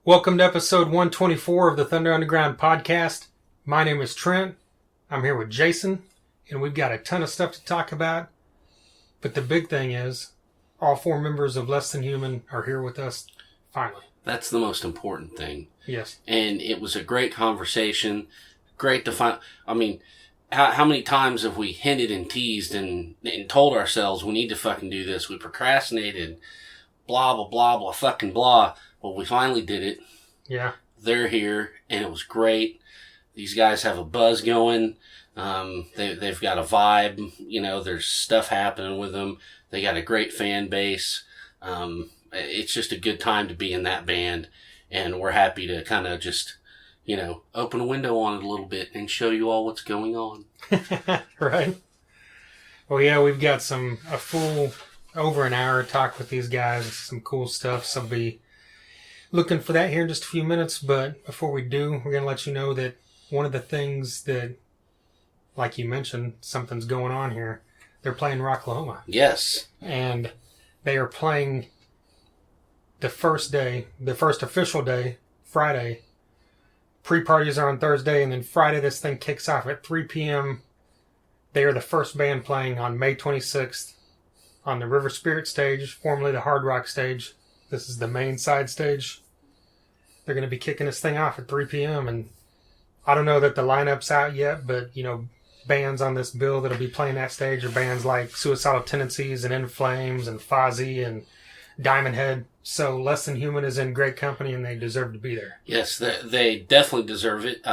Welcome to episode 124 of the Thunder Underground podcast. My name is Trent. I'm here with Jason, and we've got a ton of stuff to talk about. But the big thing is, all four members of Less Than Human are here with us finally. That's the most important thing. Yes. And it was a great conversation. Great to find. I mean, how many times have we hinted and teased and told ourselves we need to fucking do this? We procrastinated. Blah, blah, blah, blah, fucking blah. Well, we finally did it. Yeah. They're here, and it was great. These guys have a buzz going. They've got a vibe. You know, there's stuff happening with them. They got a great fan base. It's just a good time to be in that band, and we're happy to kind of just, you know, open a window on it a little bit and show you all what's going on. Right. Well, yeah, we've got a full over an hour talk with these guys. Some cool stuff. So I'll be looking for that here in just a few minutes. But before we do, we're going to let you know that one of the things that, like you mentioned, something's going on here. They're playing Rocklahoma. Yes. And they are playing the first official day, Friday. Pre-parties are on Thursday, and then Friday this thing kicks off at 3 p.m. They are the first band playing on May 26th on the River Spirit stage, formerly the Hard Rock stage. This is the main side stage. They're going to be kicking this thing off at 3 p.m. And I don't know that the lineup's out yet, but, you know, bands on this bill that'll be playing that stage are bands like Suicidal Tendencies and In Flames and Fozzy and Diamond Head. So Less Than Human is in great company, and they deserve to be there. Yes, they definitely deserve it.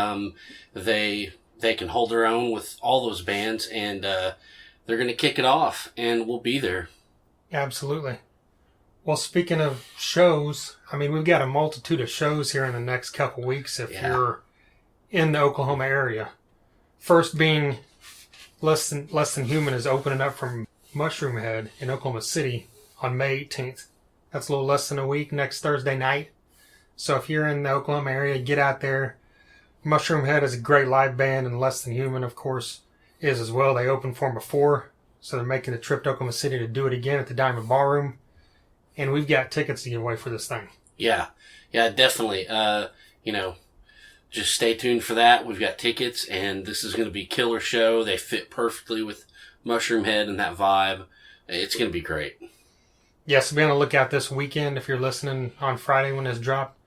They can hold their own with all those bands, and they're going to kick it off, and we'll be there. Absolutely. Well, speaking of shows, I mean, we've got a multitude of shows here in the next couple weeks if you're in the Oklahoma area. First being Less Than Human is opening up from Mushroomhead in Oklahoma City on May 18th. That's a little less than a week, next Thursday night. So if you're in the Oklahoma area, get out there. Mushroomhead is a great live band, and Less Than Human, of course, is as well. They opened for them before, so they're making the trip to Oklahoma City to do it again at the Diamond Ballroom. And we've got tickets to give away for this thing. Yeah, definitely. You know, just stay tuned for that. We've got tickets, and this is going to be a killer show. They fit perfectly with Mushroomhead and that vibe. It's going to be great. Yes, be on the lookout this weekend if you're listening on Friday when this dropped.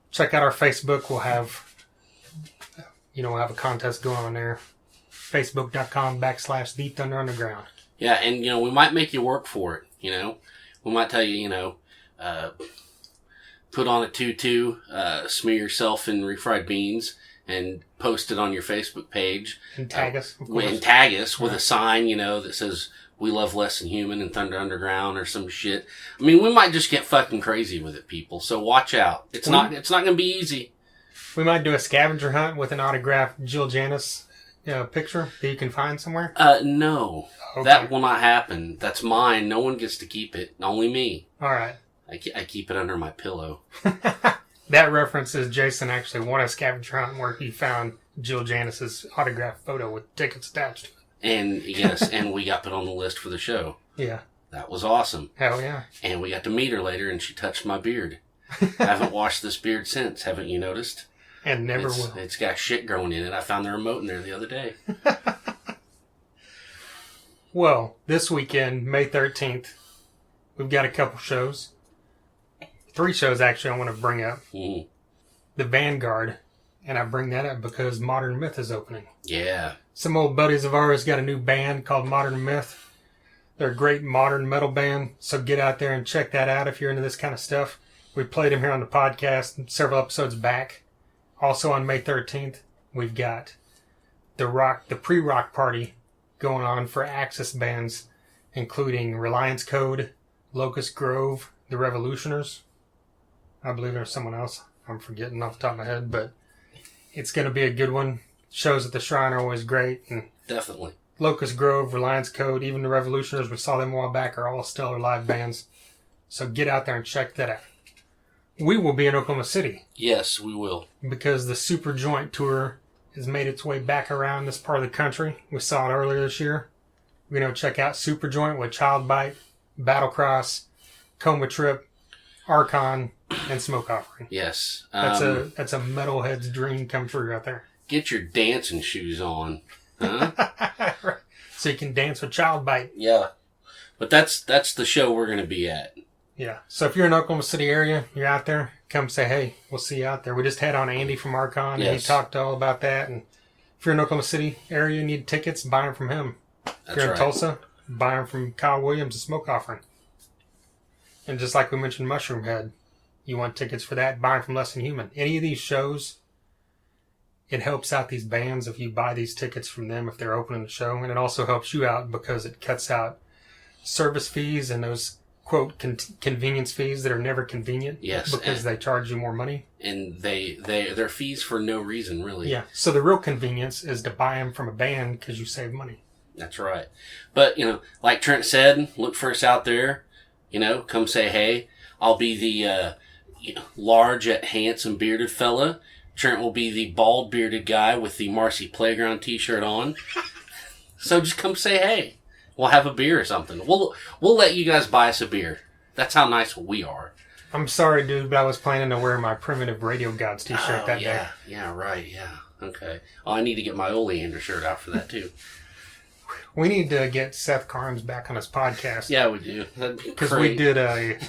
Check out our Facebook. We'll have a contest going on there. Facebook.com/The Thunder Underground. Yeah, and, you know, we might make you work for it, you know. We might tell you, you know, put on a tutu, smear yourself in refried beans, and post it on your Facebook page. And tag us, of course. And tag us with a sign, you know, that says, "We love Less Than Human" and Thunder Underground or some shit. I mean, we might just get fucking crazy with it, people. So watch out. It's not going to be easy. We might do a scavenger hunt with an autographed Jill Janis picture that you can find somewhere. No. Okay. That will not happen. That's mine. No one gets to keep it. Only me. All right. I keep it under my pillow. That reference is Jason actually won a scavenger hunt where he found Jill Janis's autographed photo with tickets attached to it. And yes, and we got put on the list for the show. Yeah. That was awesome. Hell yeah. And we got to meet her later, and she touched my beard. I haven't washed this beard since, haven't you noticed? And never will. It's got shit growing in it. I found the remote in there the other day. Well, this weekend, May 13th, we've got a couple shows. 3 shows, actually, I want to bring up. Mm. The Vanguard, and I bring that up because ModernMyth is opening. Yeah. Some old buddies of ours got a new band called ModernMyth. They're a great modern metal band, so get out there and check that out if you're into this kind of stuff. We played them here on the podcast several episodes back. Also on May 13th, we've got the pre-rock party going on for Axis bands, including Reliance Code, Locust Grove, the Revolutioners. I believe there's someone else I'm forgetting off the top of my head, but it's going to be a good one. Shows at the Shrine are always great. And definitely. Locust Grove, Reliance Code, even the Revolutioners, we saw them a while back, are all stellar live bands. So get out there and check that out. We will be in Oklahoma City. Yes, we will. Because the Super Joint Tour has made its way back around this part of the country. We saw it earlier this year. We're going to check out Super Joint with Child Bite, Battlecross, Coma Trip, Archon, and Smoke Offering. Yes. That's a metalhead's dream come true right there. Get your dancing shoes on. Huh? Right. So you can dance with Child Bite. Yeah. But that's the show we're going to be at. Yeah. So if you're in Oklahoma City area, you're out there, come say, hey, we'll see you out there. We just had on Andy from Archon, and he talked all about that. And if you're in Oklahoma City area, you need tickets, buy them from him. If you're in Tulsa, buy them from Kyle Williams, a Smoke Offering. And just like we mentioned Mushroomhead, you want tickets for that, buy them from Less Than Human. Any of these shows, it helps out these bands if you buy these tickets from them if they're opening the show. And it also helps you out because it cuts out service fees and those, quote, convenience fees that are never convenient. Yes. Because they charge you more money. And they're fees for no reason, really. Yeah. So the real convenience is to buy them from a band because you save money. That's right. But, like Trent said, look for us out there. Come say hey. I'll be the large yet handsome bearded fella. Trent will be the bald bearded guy with the Marcy Playground t-shirt on. So just come say hey. We'll have a beer or something. We'll let you guys buy us a beer. That's how nice we are. I'm sorry, dude, but I was planning to wear my Primitive Radio Gods t-shirt that day. Yeah, right, yeah. Okay. Oh, I need to get my Oleander shirt out for that, too. We need to get Seth Carnes back on his podcast. Yeah, we do. Because we did a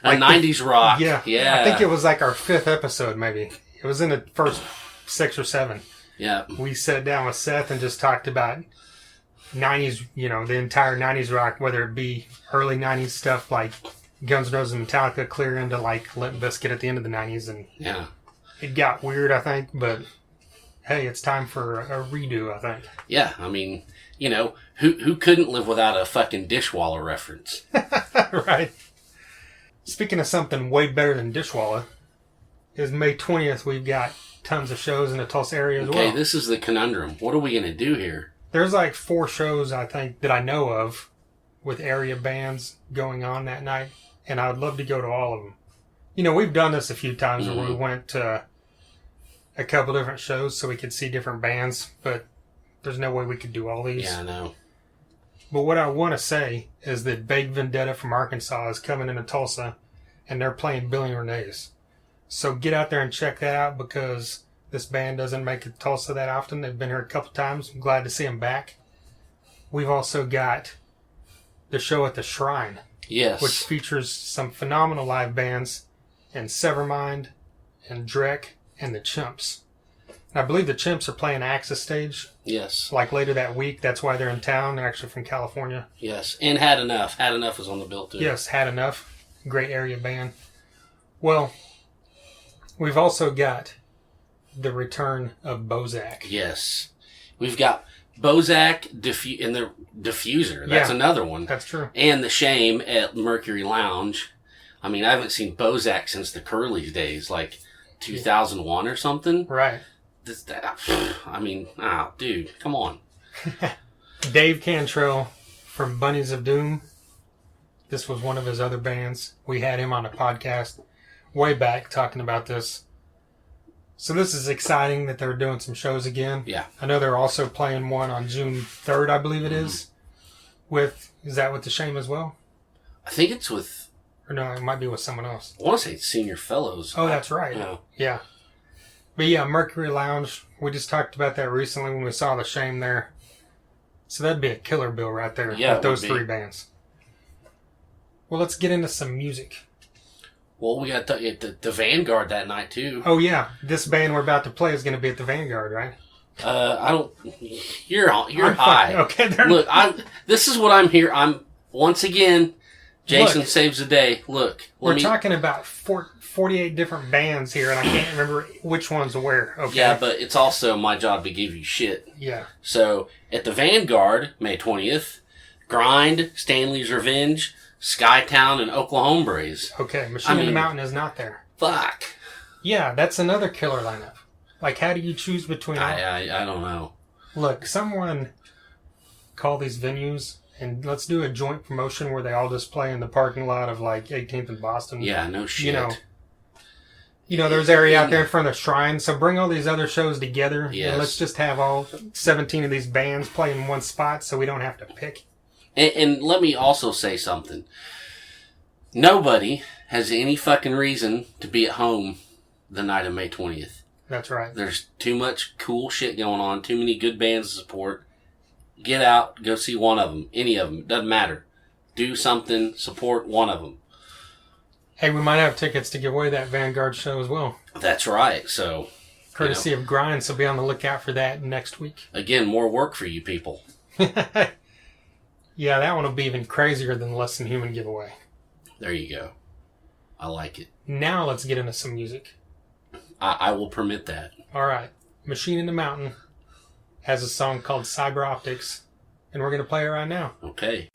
90s rock. Yeah. I think it was like our 5th episode, maybe. It was in the first 6 or 7. Yeah. We sat down with Seth and just talked about 90s, the entire 90s rock, whether it be early 90s stuff like Guns N' Roses and Metallica clear into like Limp Bizkit at the end of the 90s. And yeah, it got weird, I think, but hey, it's time for a redo, I think. Yeah, I mean, who couldn't live without a fucking Dishwalla reference? Right. Speaking of something way better than Dishwalla, is May 20th, we've got tons of shows in the Tulsa area as well. Okay, this is the conundrum. What are we going to do here? There's like 4 shows, I think, that I know of with area bands going on that night, and I would love to go to all of them. We've done this a few times where we went to a couple different shows so we could see different bands, but there's no way we could do all these. Yeah, I know. But what I want to say is that Big Vendetta from Arkansas is coming into Tulsa, and they're playing Billy Renee's. So get out there and check that out because this band doesn't make it to Tulsa that often. They've been here a couple times. I'm glad to see them back. We've also got the show at the Shrine. Yes. Which features some phenomenal live bands and Severmind and Drek and the Chimpz. And I believe the Chimpz are playing Axis Stage. Yes. Like later that week. That's why they're in town. They're actually from California. Yes. And Had Enough. Had Enough is on the bill too. Yes, Had Enough. Great area band. Well, we've also got the return of Bozack. Yes. We've got Bozack and the Diffuser. That's another one. That's true. And The Shame at Mercury Lounge. I mean, I haven't seen Bozack since the Curly's days, like 2001 or something. Right. Dude, come on. Dave Cantrell from Bunnies of Doom. This was one of his other bands. We had him on a podcast way back talking about this. So this is exciting that they're doing some shows again. Yeah. I know they're also playing one on June 3rd, I believe it is. Is that with The Shame as well? I think it's with... Or no, it might be with someone else. I want to say Senior Fellows. Oh, that's right. Yeah. But yeah, Mercury Lounge. We just talked about that recently when we saw The Shame there. So that'd be a killer bill right there with those 3 bands. Well, let's get into some music. Well, we got the Vanguard that night, too. Oh, yeah. This band we're about to play is going to be at the Vanguard, right? I don't... You're high. Okay. Look, this is what I'm here. Once again, Jason saves the day. Look. We're talking about 48 different bands here, and I can't remember which one's where. Okay. Yeah, but it's also my job to give you shit. Yeah. So, at the Vanguard, May 20th, Grind, Stanley's Revenge, Skytown, and Oklahombres. Okay, Machine in the Mountain is not there. Fuck. Yeah, that's another killer lineup. Like, how do you choose between... I don't know. Look, someone call these venues, and let's do a joint promotion where they all just play in the parking lot of, like, 18th and Boston. Yeah, no shit. There's area out there in front of the Shrine, so bring all these other shows together, yes. And let's just have all 17 of these bands play in one spot so we don't have to pick. And let me also say something. Nobody has any fucking reason to be at home the night of May 20th. That's right. There's too much cool shit going on, too many good bands to support. Get out, go see one of them, any of them, it doesn't matter. Do something, support one of them. Hey, we might have tickets to give away that Vanguard show as well. That's right, so... Courtesy of Grind, so be on the lookout for that next week. Again, more work for you people. Yeah, that one will be even crazier than the Less Than Human giveaway. There you go. I like it. Now let's get into some music. I will permit that. All right. Machine in the Mountain has a song called Cyber Optics, and we're going to play it right now. Okay.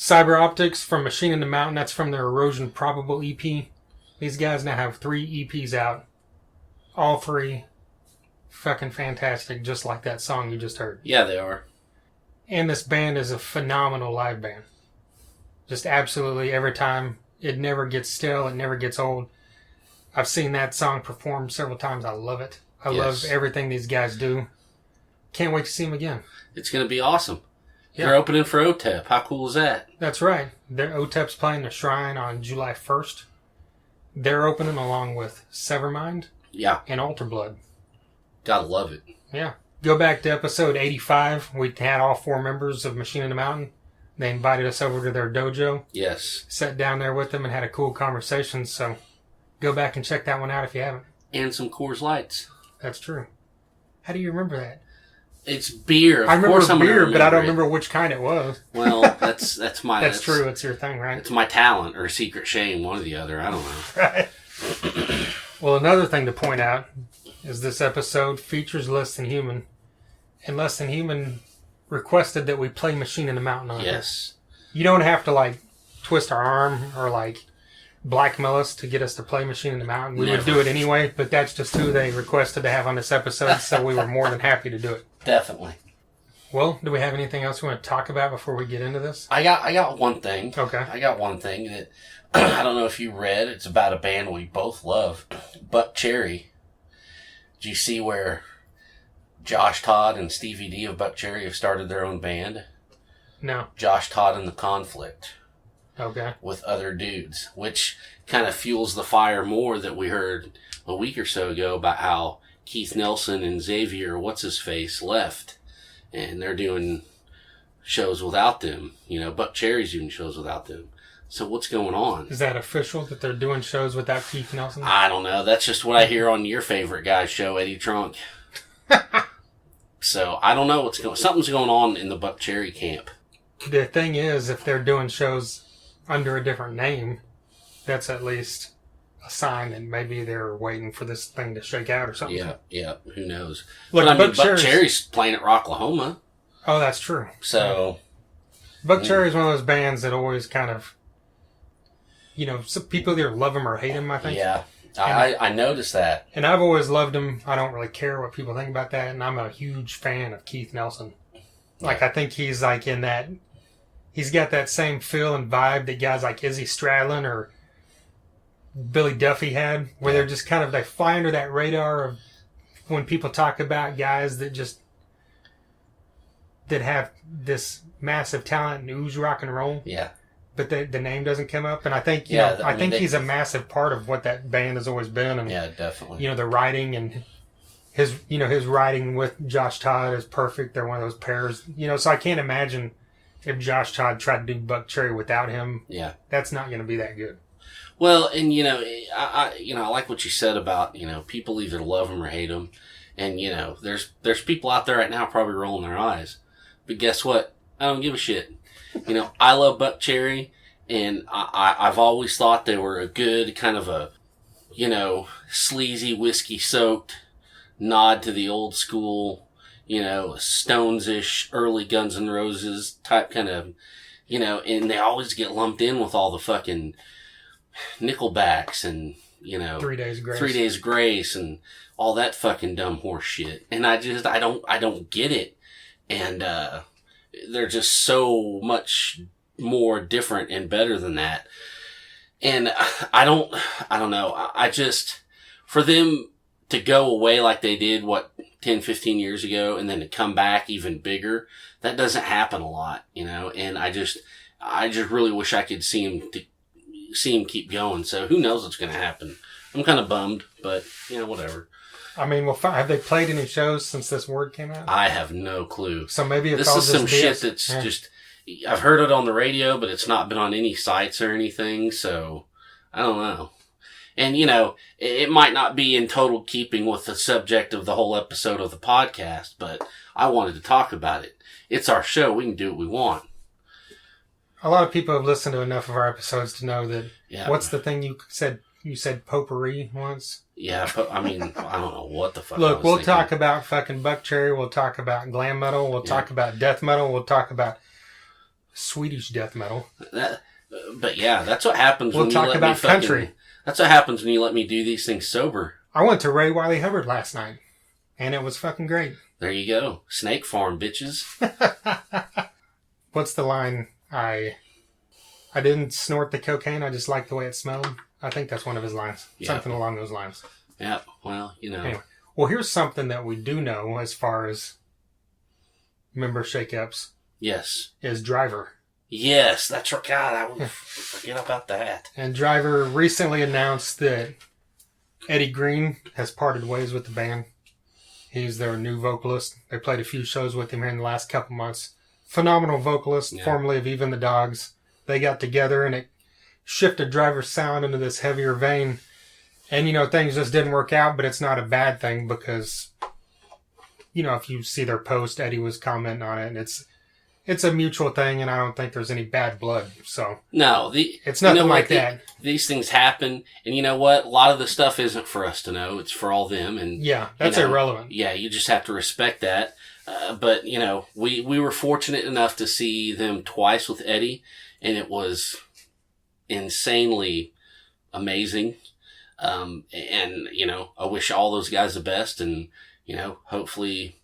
Cyber Optics from Machine in the Mountain. That's from their Erosion Probable EP. These guys now have 3 EPs out. All 3 fucking fantastic, just like that song you just heard. Yeah, they are. And this band is a phenomenal live band. Just absolutely every time. It never gets stale. It never gets old. I've seen that song performed several times. I love it. I love everything these guys do. Can't wait to see them again. It's going to be awesome. Yeah. They're opening for OTEP. How cool is that? That's right. OTEP's playing the Shrine on July 1st. They're opening along with Severmind. Yeah. And Alter Blood. Gotta love it. Yeah. Go back to episode 85. We had all 4 members of Machine in the Mountain. They invited us over to their dojo. Yes. Sat down there with them and had a cool conversation. So go back and check that one out if you haven't. And some Coors Lights. That's true. How do you remember that? It's beer. I remember beer, but I don't remember which kind it was. Well, that's my... that's true. It's your thing, right? It's my talent or secret shame, one or the other. I don't know. Right. Well, another thing to point out is this episode features Less Than Human. And Less Than Human requested that we play Machine in the Mountain on Yes. You don't have to, like, twist our arm or, like, blackmail us to get us to play Machine in the Mountain. We would do it anyway, but that's just who they requested to have on this episode, so we were more than happy to do it. Definitely. Well, do we have anything else we want to talk about before we get into this? I got one thing. Okay. I got one thing that I don't know if you read. It's about a band we both love, Buckcherry. Did you see where Josh Todd and Stevie D of Buckcherry have started their own band? No. Josh Todd and the Conflict. Okay. With other dudes, which kind of fuels the fire more that we heard a week or so ago about how Keith Nelson and Xavier What's-His-Face left, and they're doing shows without them. You know, Buckcherry's doing shows without them. So what's going on? Is that official that they're doing shows without Keith Nelson? I don't know. That's just what I hear on your favorite guy's show, Eddie Trunk. So I don't know what's going. Something's going on in the Buckcherry camp. The thing is, if they're doing shows under a different name, that's at least a sign that maybe they're waiting for this thing to shake out or something. Yeah. Who knows? Look, but I mean, Buckcherry's playing at Rocklahoma. Oh, that's true. So Buckcherry is one of those bands that always kind of, you know, some people either love him or hate him, I think. Yeah. I noticed that. And I've always loved him. I don't really care what people think about that. And I'm a huge fan of Keith Nelson. Like, I think he's like in that, he's got that same feel and vibe that guys like Izzy Stradlin or Billy Duffy had, where they're just kind of, they fly under that radar of when people talk about guys that just, that have this massive talent and ooze rock and roll. Yeah. But the name doesn't come up, and I think I think he's a massive part of what that band has always been. And yeah, definitely. You know, the writing and his writing with Josh Todd is perfect. They're one of those pairs. You know, so I can't imagine if Josh Todd tried to do Buckcherry without him. Yeah, that's not going to be that good. Well, and I like what you said about people either love him or hate him, and there's people out there right now probably rolling their eyes, but guess what? I don't give a shit. I love Buckcherry, and I've always thought they were a good kind of a, sleazy whiskey-soaked nod to the old school, Stones-ish, early Guns N' Roses type kind of, and they always get lumped in with all the fucking Nickelbacks and, 3 Days Grace. 3 Days Grace and all that fucking dumb horse shit. And I don't get it. And, they're just so much more different and better than that. And I don't know. I just, for them to go away like they did, 10, 15 years ago, and then to come back even bigger, that doesn't happen a lot, and I just really wish I could see him keep going. So who knows what's going to happen. I'm kind of bummed, but whatever. I mean, well, have they played any shows since this word came out? I have no clue. So maybe this is some shit that's just, I've heard it on the radio, but it's not been on any sites or anything. So I don't know. And it might not be in total keeping with the subject of the whole episode of the podcast, but I wanted to talk about it. It's our show. We can do what we want. A lot of people have listened to enough of our episodes to know that. Yeah. What's the thing you said? You said potpourri once? Yeah, but I mean, I don't know what the fuck. Look, we'll talk about fucking Buckcherry. We'll talk about glam metal. We'll talk about death metal. We'll talk about Swedish death metal. But yeah, that's what happens when you let me talk about country. That's what happens when you let me do these things sober. I went to Ray Wiley Hubbard last night, and it was fucking great. There you go. Snake farm, bitches. What's the line? I didn't snort the cocaine. I just liked the way it smelled. I think that's one of his lines. Yeah. Something along those lines. Yeah, well, Anyway, well, here's something that we do know as far as member shakeups. Yes. Is Dryvr. Yes, that's right. God, I would forget about that. And Dryvr recently announced that Eddie Green has parted ways with the band. He's their new vocalist. They played a few shows with him here in the last couple months. Phenomenal vocalist, formerly of Even the Dogs. They got together and it shifted Dryvr's sound into this heavier vein. And, things just didn't work out, but it's not a bad thing because, if you see their post, Eddie was commenting on it, and it's a mutual thing, and I don't think there's any bad blood. So no, it's nothing like that. These things happen, and you know what? A lot of the stuff isn't for us to know; it's for all them. And that's irrelevant. Yeah, you just have to respect that. But we were fortunate enough to see them twice with Eddie, and it was insanely amazing. And I wish all those guys the best, and hopefully.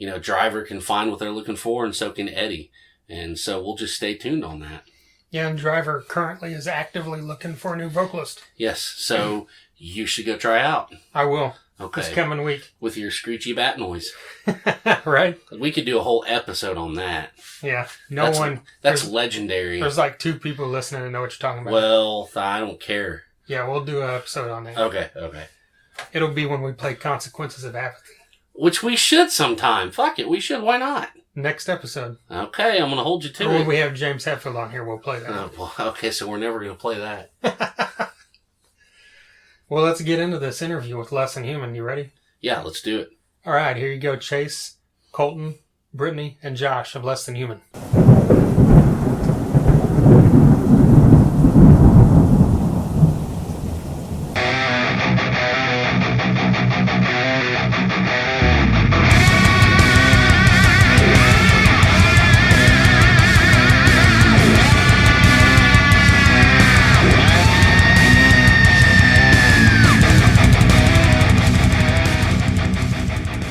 Dryvr can find what they're looking for, and so can Eddie. And so we'll just stay tuned on that. Yeah, and Dryvr currently is actively looking for a new vocalist. Yes, so you should go try out. I will. Okay. This coming week. With your screechy bat noise. Right? We could do a whole episode on that. Yeah. That's legendary. There's like 2 people listening to know what you're talking about. Well, I don't care. Yeah, we'll do an episode on that. Okay. It'll be when we play Consequences of Apathy. Which we should sometime. Fuck it, we should. Why not? Next episode. Okay, I'm going to hold you to it. When we have James Hetfield on here, we'll play that. Oh, well, okay, so we're never going to play that. Well, let's get into this interview with Less Than Human. You ready? Yeah, let's do it. All right, here you go, Chase, Colton, Brittany, and Josh of Less Than Human.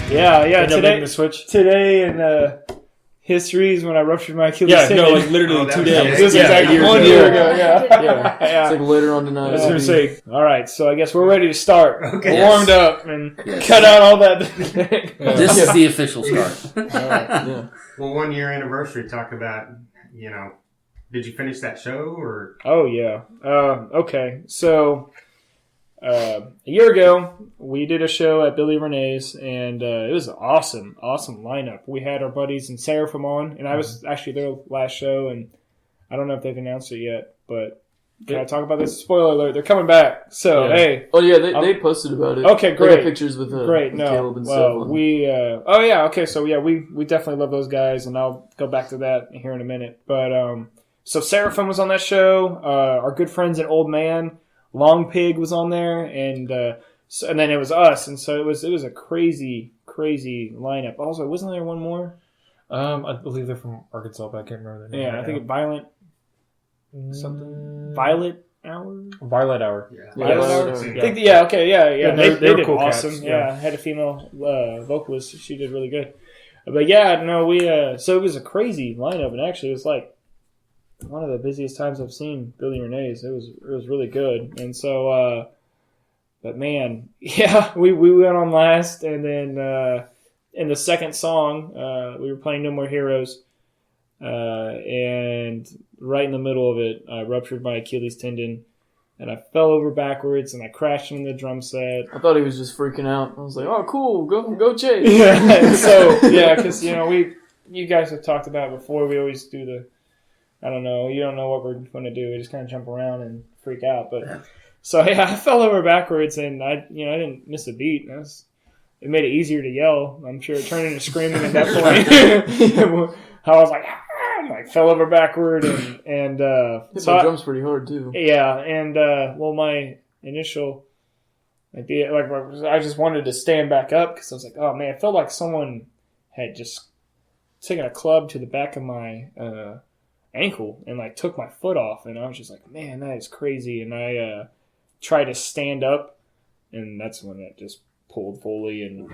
Yeah. Today in history is when I ruptured my Achilles tendon. Yeah, no, like literally 2 days. This is like 1 year ago. Yeah. It's like later on tonight. I was going to say, all right, so I guess we're ready to start. Okay. We're warmed up and cut out all that. This is the official start. Yeah. Well, 1 year anniversary. Talk about, did you finish that show or? Oh yeah. Okay, so. A year ago, we did a show at Billy Renee's, and it was an awesome lineup. We had our buddies in Seraphim on, and I was actually their last show, and I don't know if they've announced it yet, but can I talk about this? Spoiler alert, they're coming back. So, hey. Oh, yeah, they posted about it. Okay, great. They got pictures with Caleb and stuff. We definitely love those guys, and I'll go back to that here in a minute. But, so Seraphim was on that show. Our good friends at Oldman. Long Pig was on there, and then it was us, and so it was a crazy lineup. Also, wasn't there one more? I believe they're from Arkansas, but I can't remember their name. Yeah, I think Violent something. Violet Hour. Violet Hour. Yeah. Violet Hour. Yeah. They did cool awesome. Cats. Yeah, had a female vocalist. She did really good. But yeah, no, so it was a crazy lineup, and actually, it was like one of the busiest times I've seen Billy Renee's. It was really good. And so, but man, yeah, we went on last, and then in the second song, we were playing No More Heroes, and right in the middle of it, I ruptured my Achilles tendon, and I fell over backwards, and I crashed into the drum set. I thought he was just freaking out. I was like, oh, cool, go Chase. Yeah, so, yeah, because, you guys have talked about it before, we always do the, I don't know. You don't know what we're going to do. We just kind of jump around and freak out. But so yeah, I fell over backwards, and I didn't miss a beat. It made it easier to yell. I'm sure it turned into screaming at that point. I was like, fell over backward, and hit my drums pretty hard too. Yeah, and my initial idea, I just wanted to stand back up because I was like, oh man, it felt like someone had just taken a club to the back of my ankle and took my foot off, and I was just like, man, that is crazy. And I tried to stand up, and that's when it just pulled fully, and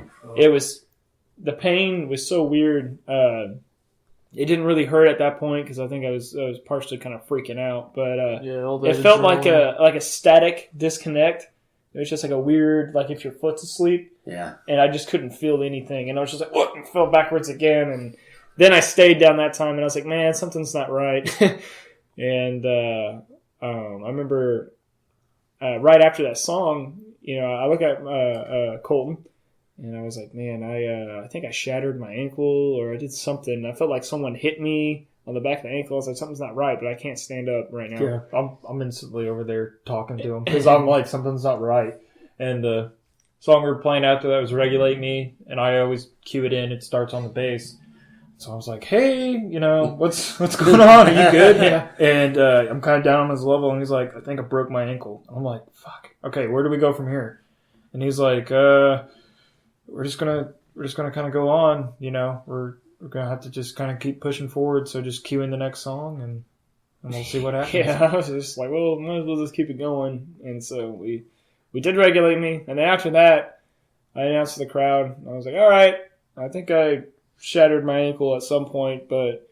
the pain was so weird. It didn't really hurt at that point because I think I was partially kind of freaking out, but it felt like a static disconnect. It was just like a weird, like if your foot's asleep, and I just couldn't feel anything, and I was just like, what? And fell backwards again, and then I stayed down that time, and I was like, man, something's not right. And I remember right after that song, I look at Colton, and I was like, man, I think I shattered my ankle or I did something. I felt like someone hit me on the back of the ankle. I was like, something's not right, but I can't stand up right now. Yeah, I'm instantly over there talking to him because I'm like, something's not right. And the song we were playing after that was Regulate Me, and I always cue it in. It starts on the bass. So I was like, hey, what's going on? Are you good? Yeah. And I'm kind of down on his level, and he's like, I think I broke my ankle. I'm like, fuck. Okay, where do we go from here? And he's like, we're just gonna kind of go on. We're gonna have to just kind of keep pushing forward. So just cue in the next song, and we'll see what happens. Yeah, I was just like, well, might as well just keep it going. And so we did Regulate Me, and then after that, I announced to the crowd. I was like, all right, I think I shattered my ankle at some point, but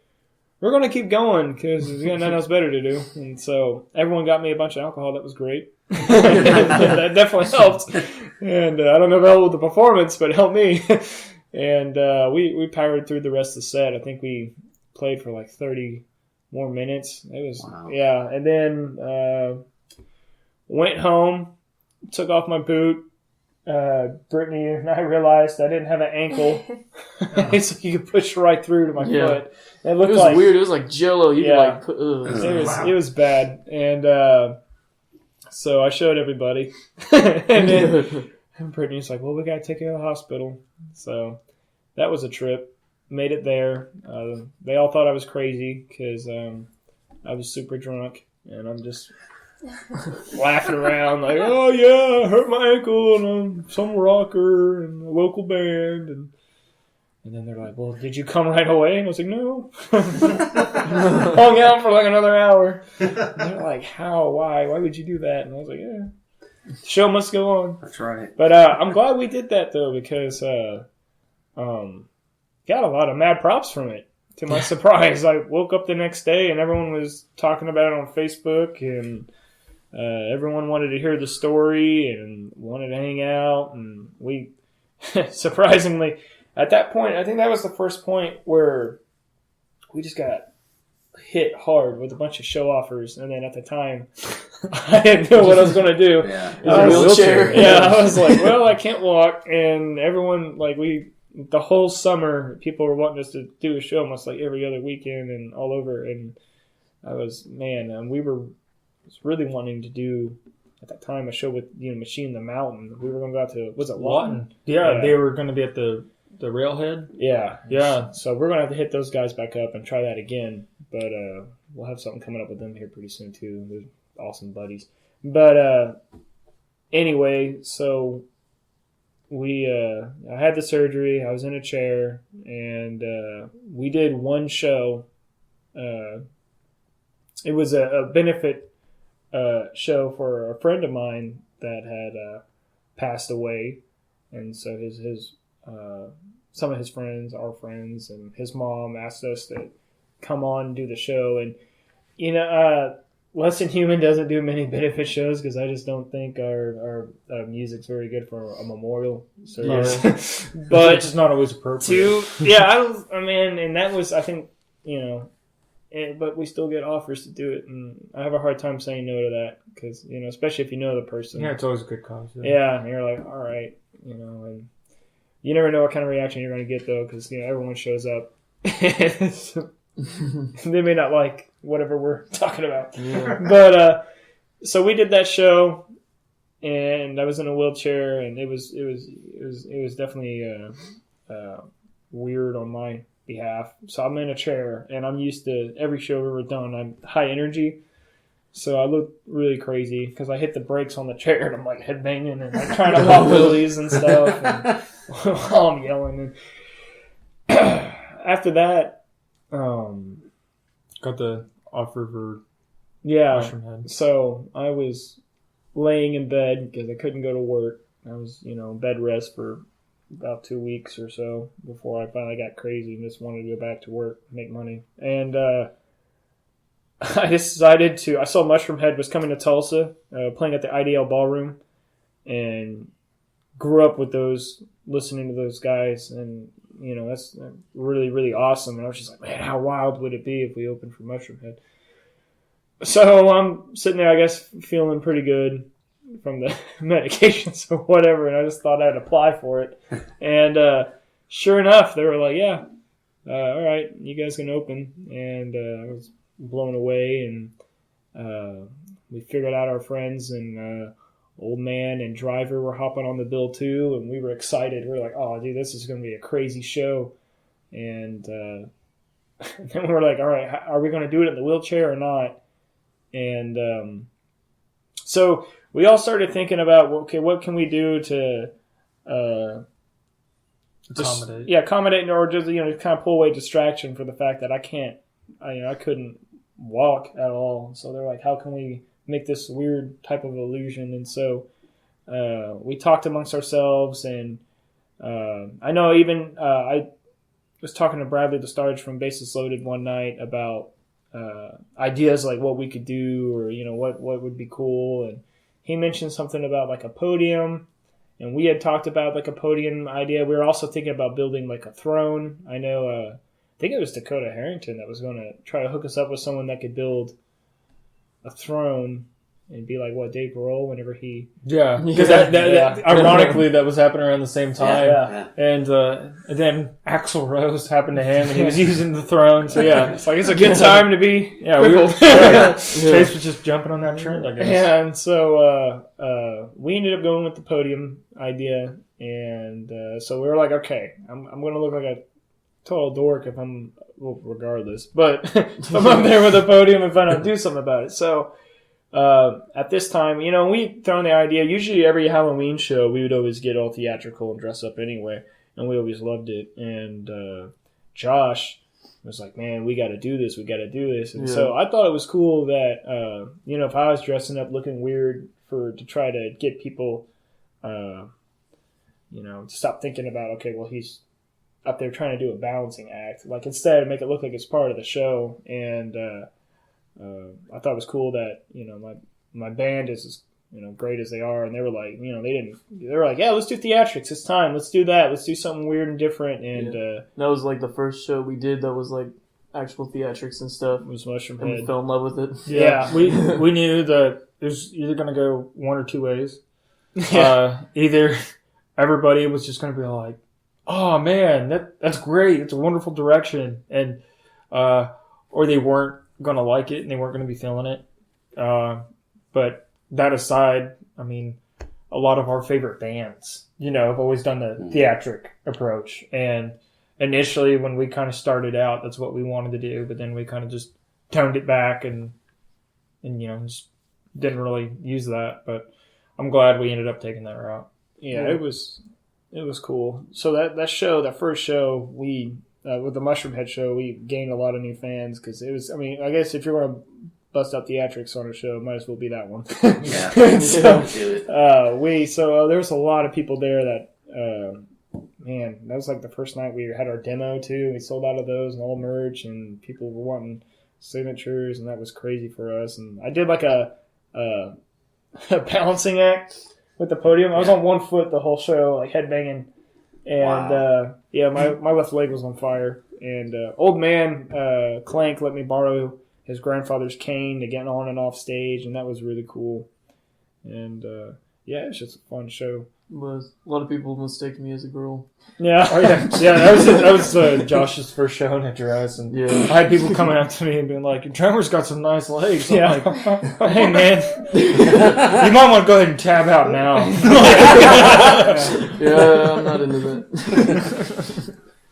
we're going to keep going because we got nothing else better to do. And so everyone got me a bunch of alcohol. That was great. That definitely helped. And I don't know if it helped with the performance, but it helped me. And we powered through the rest of the set. I think we played for like 30 more minutes. It was, wow. Yeah. And then went home, took off my boot. Brittany and I realized I didn't have an ankle. It's like you could push right through to my foot. It was like, weird. It was like Jello. You could like put. It was bad, and so I showed everybody, and then Brittany's like, "Well, we gotta take you to the hospital." So that was a trip. Made it there. They all thought I was crazy because I was super drunk, and I'm just laughing around like, oh yeah, I hurt my ankle and I'm some rocker and a local band, and then they're like, well, did you come right away? And I was like, no. Hung out for like another hour. And they're like, how? Why would you do that? And I was like, yeah, the show must go on. That's right. But I'm glad we did that though, because got a lot of mad props from it. To my surprise, I woke up the next day and everyone was talking about it on Facebook, and everyone wanted to hear the story and wanted to hang out. And we, surprisingly, at that point, I think that was the first point where we just got hit hard with a bunch of show offers. And then at the time, I didn't know what I was going to do. Yeah. I was, wheelchair. Yeah, I was like, well, I can't walk. And everyone, like, the whole summer, people were wanting us to do a show almost like every other weekend and all over. And I was, was really wanting to do, at that time, a show with, Machine the Mountain. We were going to go out to, was it Lawton? Yeah, they were going to be at the Railhead. Yeah. So we're going to have to hit those guys back up and try that again. But we'll have something coming up with them here pretty soon, too. They're awesome buddies. But anyway, so I had the surgery. I was in a chair, and we did one show. It was a benefit show for a friend of mine that had passed away, and so his some of his friends, our friends, and his mom asked us to come on and do the show. And Less Than Human doesn't do many benefit shows because I just don't think our music's very good for a memorial service. No. But it's just not always appropriate. And that was, I think, but we still get offers to do it, and I have a hard time saying no to that because, especially if you know the person. Yeah, it's always a good cause. Yeah, and you're like, all right, and you never know what kind of reaction you're going to get, though, because, everyone shows up. They may not like whatever we're talking about. Yeah. But so we did that show, and I was in a wheelchair, and it was definitely weird on my behalf. So I'm in a chair, and I'm used to every show I've ever done. I'm high energy, so I look really crazy because I hit the brakes on the chair, and I'm like headbanging and like trying to pop wheelies and stuff, and while I'm yelling. And after that. Got the offer for Mushroomhead. So I was laying in bed because I couldn't go to work. I was, bed rest for about 2 weeks or so before I finally got crazy and just wanted to go back to work, make money. And I decided I saw Mushroomhead was coming to Tulsa, playing at the IDL Ballroom, and grew up with listening to those guys, and that's really, really awesome. And I was just like, man, how wild would it be if we opened for Mushroomhead? So I'm sitting there, I guess, feeling pretty good. from the medications or whatever, and I just thought I'd apply for it. And sure enough, they were like, "Yeah, all right, you guys can open." And I was blown away, and we figured out our friends, and Oldman and Dryvr were hopping on the bill too, and we were excited. We were like, "Oh, dude, this is going to be a crazy show." And then we were like, "All right, are we going to do it in the wheelchair or not?" And so we all started thinking about, okay, what can we do to accommodate, or just kind of pull away distraction for the fact that I couldn't walk at all. So they're like, how can we make this weird type of illusion? And so we talked amongst ourselves, and I know even I was talking to Bradley the Starge from Bases Loaded one night about ideas like what we could do, or what would be cool, and he mentioned something about like a podium, and we had talked about like a podium idea. We were also thinking about building like a throne. I know I think it was Dakota Harrington that was going to try to hook us up with someone that could build a throne and be like Dave Grohl whenever he because that ironically that was happening around the same time, and then Axl Rose happened to him and he was using the throne, so it's like it's a good time to be Chase was just jumping on that trend, I guess. And so we ended up going with the podium idea, and so we were like, okay, I'm going to look like a total dork if I'm regardless, but if I'm up there with a podium if I don't do something about it. So at this time, we'd thrown the idea, usually every Halloween show, we would always get all theatrical and dress up anyway, and we always loved it. And Josh was like, man, we got to do this. And so I thought it was cool that, if I was dressing up looking weird to try to get people, to stop thinking about, okay, well, he's up there trying to do a balancing act. Like, instead, make it look like it's part of the show. And I thought it was cool that my band is as great as they are, and they were like they were like, yeah, let's do theatrics, it's time, let's do that, let's do something weird and different. And that was like the first show we did that was like actual theatrics and stuff. It was Mushroomhead. And we fell in love with it. Yeah. we knew that it was either going to go one or two ways. Either everybody was just going to be like, oh man, that's great, it's a wonderful direction, and or they weren't going to like it and they weren't going to be feeling it. But that aside, I mean, a lot of our favorite bands, have always done the theatric approach. And initially when we kind of started out, that's what we wanted to do. But then we kind of just toned it back and just didn't really use that. But I'm glad we ended up taking that route. Yeah. It was cool. So that first show, we, with the Mushroomhead show, we gained a lot of new fans because it was, I guess if you're going to bust out theatrics on a show, it might as well be that one. So there was a lot of people there that, man, that was like the first night we had our demo too. We sold out of those and all merch, and people were wanting signatures, and that was crazy for us. And I did like a balancing act with the podium. I was on one foot the whole show, like headbanging. And my left leg was on fire. And old man Clank let me borrow his grandfather's cane to get on and off stage, and that was really cool. And it's just a fun show. Was a lot of people mistake me as a girl. Yeah, that was Josh's first show in a dress, and I had people coming up to me and being like, "Your drummer's got some nice legs." I'm like, "Hey man, you might want to go ahead and tab out now." I'm not into that.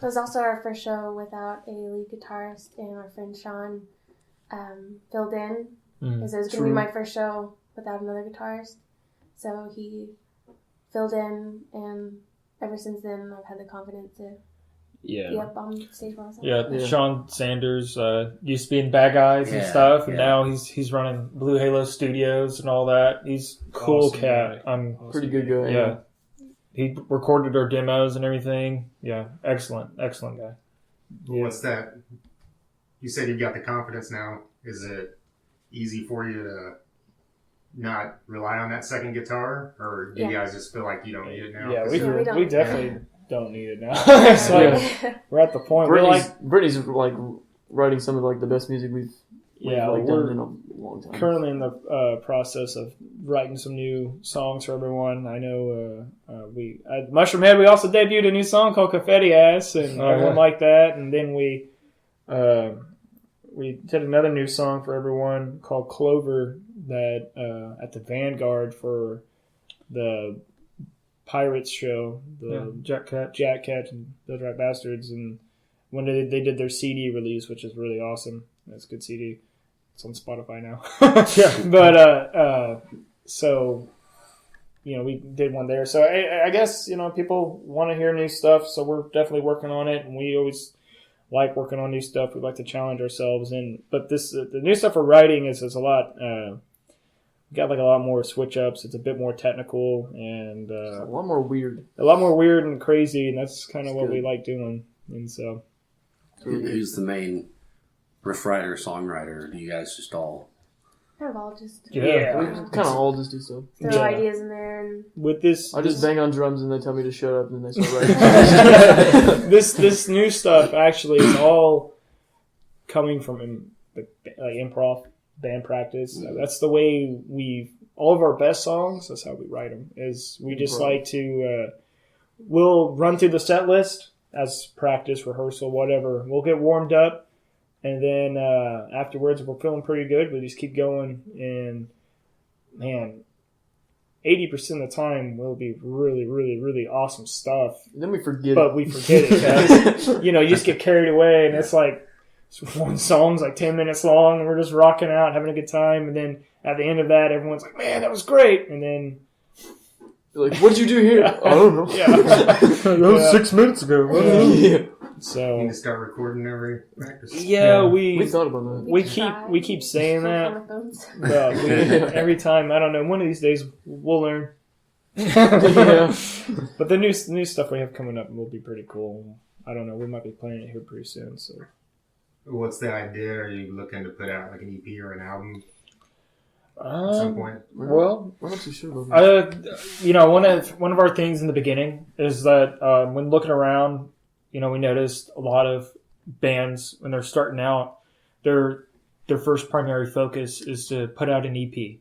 It was also our first show without a lead guitarist, and our friend Sean filled in because it was going to be my first show without another guitarist. So he filled in, and ever since then I've had the confidence to be up on stage by myself. Yeah, Sean Sanders used to be in Bad Guys and stuff, and now he's running Blue Halo Studios and all that. He's a cool awesome cat. Guy. Pretty good guy. Yeah. He recorded our demos and everything. Yeah, excellent guy. What's that? You said you've got the confidence now. Is it easy for you to not rely on that second guitar, or do you guys just feel like you don't need it now? Yeah, we definitely don't need it now. We're at the point. Brittany's like writing some of like the best music we've Yeah, we've we're done in a long time. currently in the process of writing some new songs for everyone. I know we at Mushroomhead, we also debuted a new song called Confetti Ass, and everyone liked that. And then we did another new song for everyone called Clover that at the Vanguard for the Pirates show, the Jack Cat and Those Right Bastards, and when they did their CD release, which is really awesome. That's a good CD. It's on Spotify now. But so we did one there. So I guess people want to hear new stuff, so we're definitely working on it, and we always like working on new stuff. We like to challenge ourselves, but the new stuff we're writing is a lot. We got like a lot more switch ups. It's a bit more technical and a lot more weird. A lot more weird and crazy, and that's kind of what we like doing. And so, who's the main riff writer, songwriter? Do you guys just all? Kind of all just We kind of all just do stuff. throw ideas in there, and with this, I just bang on drums and they tell me to shut up, and then they start writing. this new stuff actually is all coming from improv band practice. That's the way all of our best songs. That's how we write them. Is we just like to we'll run through the set list as practice, rehearsal, whatever. We'll get warmed up. And then afterwards, if we're feeling pretty good, we just keep going. And, man, 80% of the time will be really, really, really awesome stuff. Then we forget But we forget it. 'Cause, you just get carried away. And it's like one song's like 10 minutes long. And we're just rocking out, having a good time. And then at the end of that, everyone's like, man, that was great. And then... You're like, what'd you do here? I don't know. That was 6 minutes ago. Yeah. You need to start recording every practice. Yeah, we thought about that. We keep saying that. But every time, I don't know. One of these days we'll learn. Yeah. But the new stuff we have coming up will be pretty cool. I don't know. We might be playing it here pretty soon. So, what's the idea? Are you looking to put out like an EP or an album at some point? Well, we're not too sure about that. one of our things in the beginning is that when looking around. We noticed a lot of bands when they're starting out, their first primary focus is to put out an EP.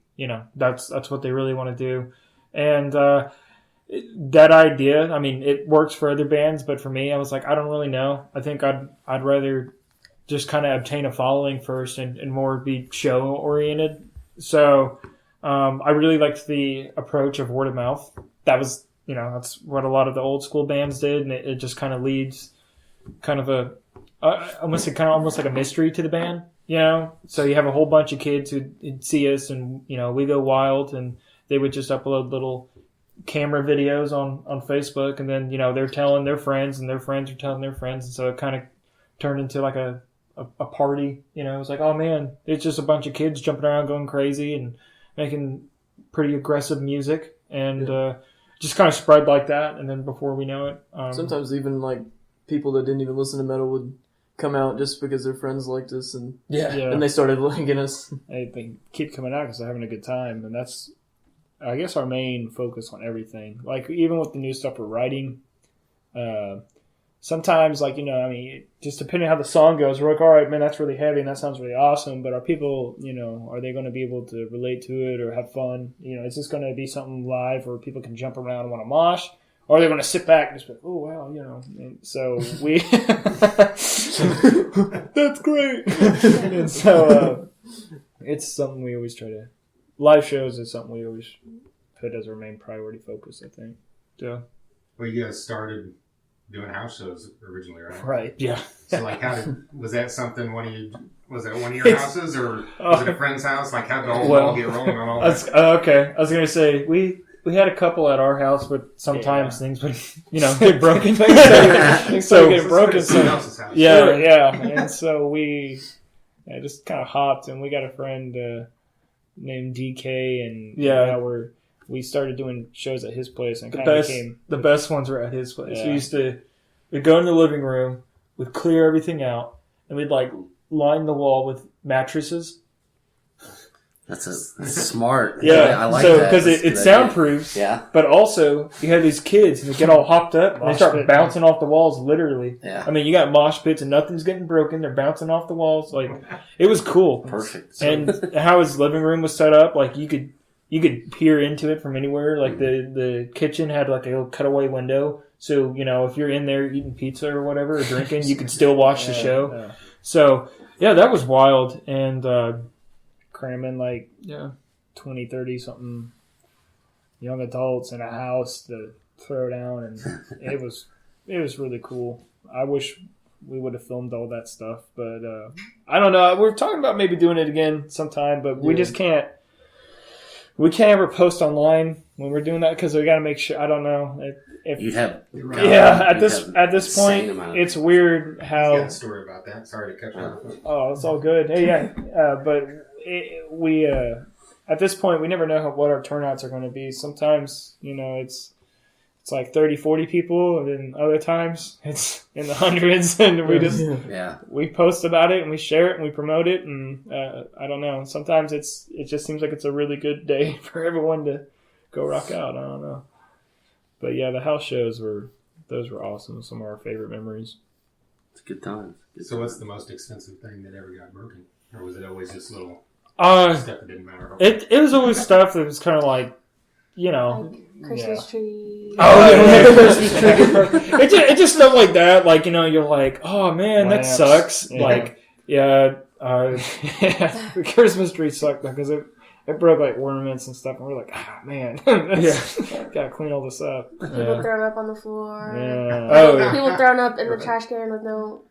That's what they really want to do, and that idea. I mean, it works for other bands, but for me, I was like, I don't really know. I think I'd rather just kind of obtain a following first and more be show oriented. So I really liked the approach of word of mouth. That was. That's what a lot of the old school bands did, and it just kind of leads kind of almost like a mystery to the band, So you have a whole bunch of kids who'd see us, and, we go wild, and they would just upload little camera videos on Facebook, and then, they're telling their friends, and their friends are telling their friends, and so it kind of turned into like a party, It was like, oh man, it's just a bunch of kids jumping around going crazy and making pretty aggressive music, and just kind of spread like that, and then before we know it... sometimes even, like, people that didn't even listen to metal would come out just because their friends liked us, and they started liking us. They keep coming out because they're having a good time, and that's, I guess, our main focus on everything. Like, even with the new stuff we're writing, sometimes, just depending on how the song goes, we're like, all right, man, that's really heavy, and that sounds really awesome, but are people, are they going to be able to relate to it or have fun? Is this going to be something live where people can jump around and want to mosh? Or are they going to sit back and just be like, oh, wow, And so we... That's great! And so it's something we always try to... Live shows is something we always put as our main priority focus, I think. Yeah. Well, you guys started doing house shows originally, right? Right, yeah. So, was that something was that one of your houses, or was it a friend's house? Like, how did all get rolling on all that? Okay, I was going to say, we had a couple at our house, but sometimes things would, get broken. Things started getting broken. Else's house. Yeah. And so we just kind of hopped, and we got a friend named DK, and we started doing shows at his place, and the best ones were at his place. Yeah. We'd go in the living room, we'd clear everything out, and we'd line the wall with mattresses. That's smart. Yeah, I like so that. because it soundproofs. Yeah. But also, you have these kids and they get all hopped up and they start bouncing off the walls, literally. Yeah. I mean, you got mosh pits and nothing's getting broken. They're bouncing off the walls. Like, it was cool. Perfect. And how his living room was set up, like you could peer into it from anywhere. Like the kitchen had like a little cutaway window, so if you're in there eating pizza or whatever or drinking, you could still watch the show. Yeah. So yeah, that was wild. And cramming like 20, 30 something young adults in a house to throw down, and it was really cool. I wish we would have filmed all that stuff, but I don't know. We're talking about maybe doing it again sometime, but we just can't. We can't ever post online when we're doing that because we got to make sure. I don't know if you'd have. At this point, it's weird how. I got a story about that. Sorry to cut you off. Oh, it's all good. Hey, but we at this point we never know what our turnouts are going to be. Sometimes it's like 30, 40 people, and then other times it's in the hundreds, and we just we post about it and we share it and we promote it, and I don't know. Sometimes it just seems like it's a really good day for everyone to go rock out. I don't know, but yeah, the house shows were awesome. Some of our favorite memories. It's a good time. So what's the most expensive thing that ever got broken, or was it always just little stuff that didn't matter? It was always stuff that was kind of like. Like Christmas tree. Oh, yeah, Christmas tree. It just stuff like that. Like, you're like, oh, man, that sucks. Yeah. Like, the Christmas tree sucked because it broke, like, ornaments and stuff. And we're like, man. Gotta clean all this up. People throwing up on the floor. Yeah. Oh, people throwing up in the trash can with no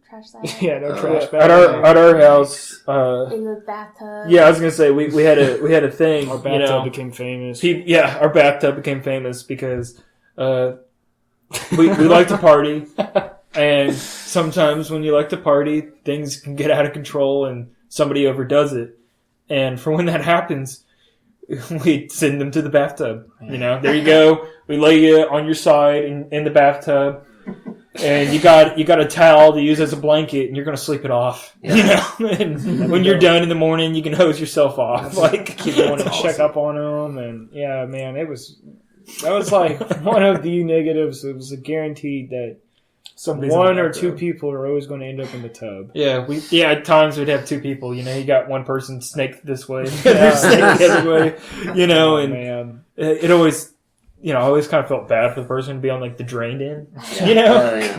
trash bag. Yeah, no trash bag. At our house. In the bathtub. Yeah, I was gonna say we had a thing. Our bathtub became famous. Our bathtub became famous because we like to party, and sometimes when you like to party, things can get out of control and somebody overdoes it. And for when that happens, we send them to the bathtub. There you go. We lay you on your side in the bathtub. And you got a towel to use as a blanket, and you're going to sleep it off. And when you're done in the morning, you can hose yourself off. Like keep going and check up on them, and man, that was like one of the negatives. It was a guaranteed that one or two people are always going to end up in the tub. Yeah, at times we'd have two people. You got one person snake this way, snake the other way. And man. It always. I always kind of felt bad for the person to be on like the drained end,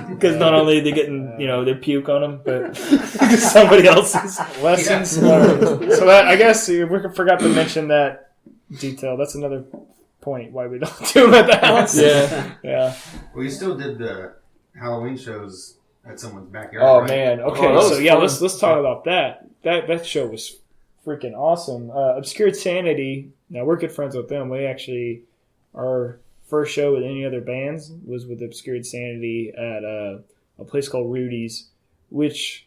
because not only are they getting, their puke on them, but somebody else's lessons learned. So that, I guess we forgot to mention that detail. That's another point why we don't do them at the house. Yeah. Well, you still did the Halloween shows at someone's backyard. Oh right? man. Okay. So yeah, let's talk about that. That show was freaking awesome. Obscured Sanity. Now we're good friends with them. We actually. Our first show with any other bands was with Obscured Sanity at a place called Rudy's, which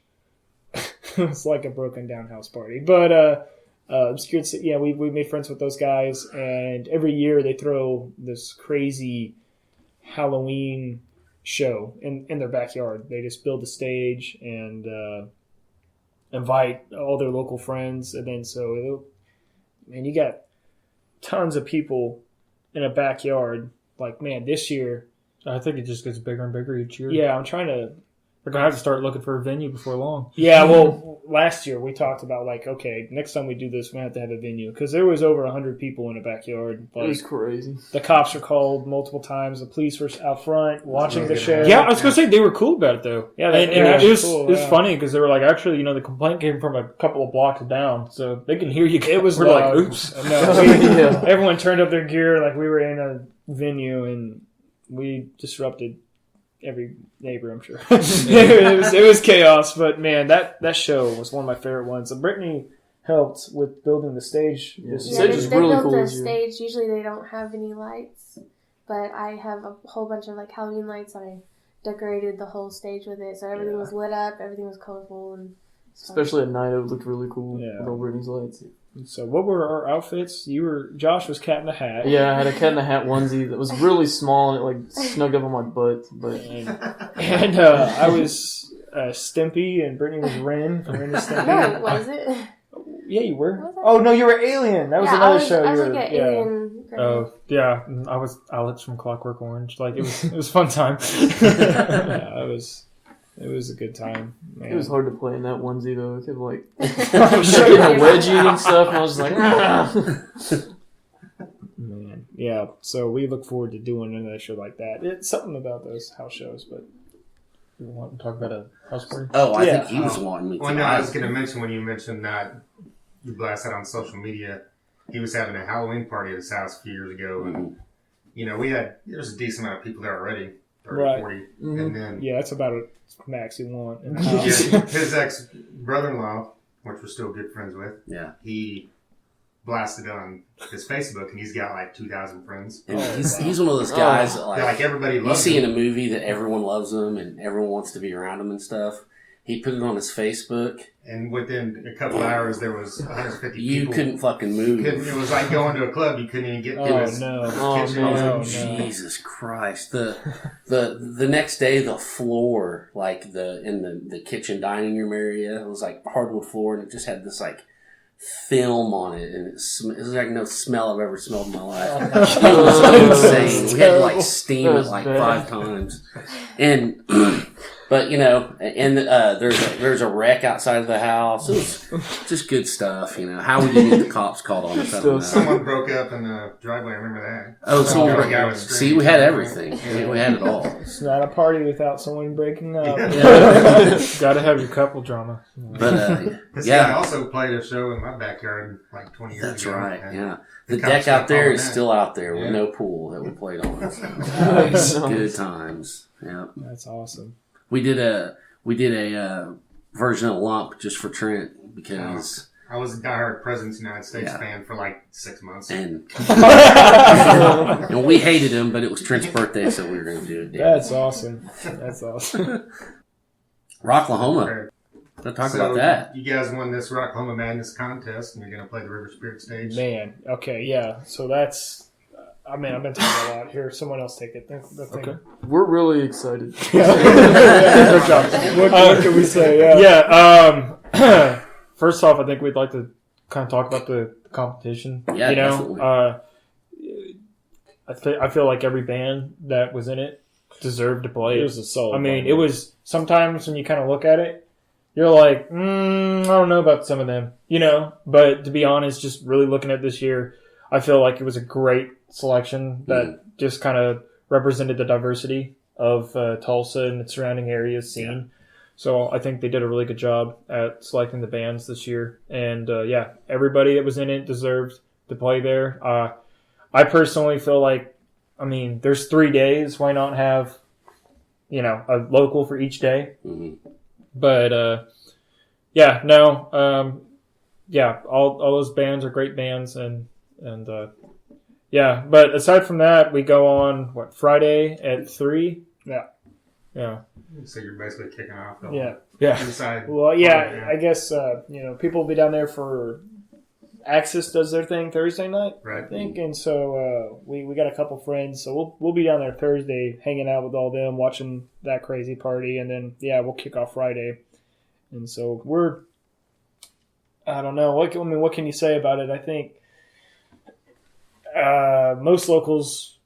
was like a broken down house party. But Obscured, we made friends with those guys, and every year they throw this crazy Halloween show in their backyard. They just build a stage and invite all their local friends, and then you got tons of people in a backyard. Like, man, this year I think it just gets bigger and bigger each year. Yeah, I'm trying to. We're gonna have to start looking for a venue before long. Yeah, well, last year we talked about like, okay, next time we do this, we have to have a venue because there was over 100 people in a backyard. Like, it was crazy. The cops were called multiple times. The police were out front watching the show. Yeah, I was gonna say they were cool about it though. Yeah, it was funny because they were like, actually, the complaint came from a couple of blocks down, so they can hear you. It was like, oops. No, everyone turned up their gear like we were in a venue, and we disrupted every neighbor, I'm sure. it was chaos, but man, that show was one of my favorite ones. And Brittany helped with building the stage. The stage is really cool. They built the stage. Usually they don't have any lights, but I have a whole bunch of like Halloween lights, and I decorated the whole stage with it, so everything was lit up, everything was colorful, and especially at night, it looked really cool with all Brittany's lights. So what were our outfits? Josh was Cat in the Hat. Yeah, I had a Cat in the Hat onesie that was really small and it like snugged up on my butt. But and I was Stimpy, and Brittany was Ren from Ren and Stimpy. Was it? Yeah, you were. Was I? Oh no, you were Alien. That was another show. I was you were, like an yeah. alien girl. Oh yeah, I was Alex from Clockwork Orange. Like it was a fun time. Yeah, it was a good time. Man. It was hard to play in that onesie though. It kept like Sure. getting a wedgie and stuff, and I was just like, ah. Man, yeah. So we look forward to doing another show like that. It's something about those house shows, but You want to talk about a house party? Oh, I Yeah. think he was wanting me to. Well, no, I was going to mention when you mentioned that you blasted on social media, he was having a Halloween party at his house a few years ago. And, you know, there was a decent amount of people there already, 30, Right. 40. Mhm. And then yeah, that's about a max you want. yeah, his ex-brother-in-law, which we're still good friends with, Yeah. he blasted on his Facebook, and he's got like 2,000 friends. And he's one of those guys that Like everybody you loves see in him. a movie that everyone loves him and everyone wants to be around him and stuff. He put it on his Facebook. And within a couple hours, there was 150 You people. couldn't fucking move. It was like going to a club. You couldn't even get to Oh his no! Oh, kitchen. man. Oh, no. Jesus Christ! The next day, the floor, like in the kitchen dining room area, it was like hardwood floor, and it just had this like film on it, and it was like no smell I've ever smelled in my life. It was insane. We had to like steam it like 5 times, and but you know, and there's a wreck outside of the house. It was just good stuff. You know, how we didn't get the cops called on us. I don't know. Someone broke up in the driveway. I remember that. Oh, someone the guy was see, screaming. we had everything. We had it all. It's not a party without someone breaking up. Gotta have your couple drama. But This guy yeah, also played a show in my backyard like 20 years that's ago. right. And Yeah, the the cops deck out got there called is back. still out there with Yeah. no pool that we played on. So. Nice. Good times. Yeah, That's awesome. we did a version of Lump just for Trent because I was a diehard Presidents of the United States Yeah. fan for like 6 months. and we hated him, but it was Trent's birthday, so we were going to do it. That's awesome. That's awesome. Rocklahoma. Let's talk about that. You guys won this Rocklahoma Madness contest, and you're going to play the River Spirit stage. Man, okay, yeah. So that's. I mean, I've been talking a lot here. Someone else take it. The thing. Okay. We're really excited. Good job. What can we say? Yeah. Yeah. First off, I think we'd like to kind of talk about the competition. Yeah, you know, definitely. I feel like every band that was in it deserved to play. It was a solid. I mean, band. it was sometimes when you kind of look at it, you're like, I don't know about some of them, you know. But to be honest, just really looking at this year, I feel like it was a great selection that just kind of represented the diversity of Tulsa and its surrounding areas scene. Yeah. So I think they did a really good job at selecting the bands this year. And yeah, everybody that was in it deserved to play there. I personally feel like, I mean, there's 3 days. Why not have, you know, a local for each day? Mm-hmm. But yeah, no, yeah, all those bands are great bands, and yeah. But aside from that, we go on Friday at 3. Yeah. So you're basically kicking off. Yeah. Inside. Well, yeah. I guess you know, people will be down there for. Axis does their thing Thursday night, Right. I think, and so we got a couple friends, so we'll be down there Thursday, hanging out with all them, watching that crazy party, and then we'll kick off Friday, and so I don't know what can you say about it? I think most locals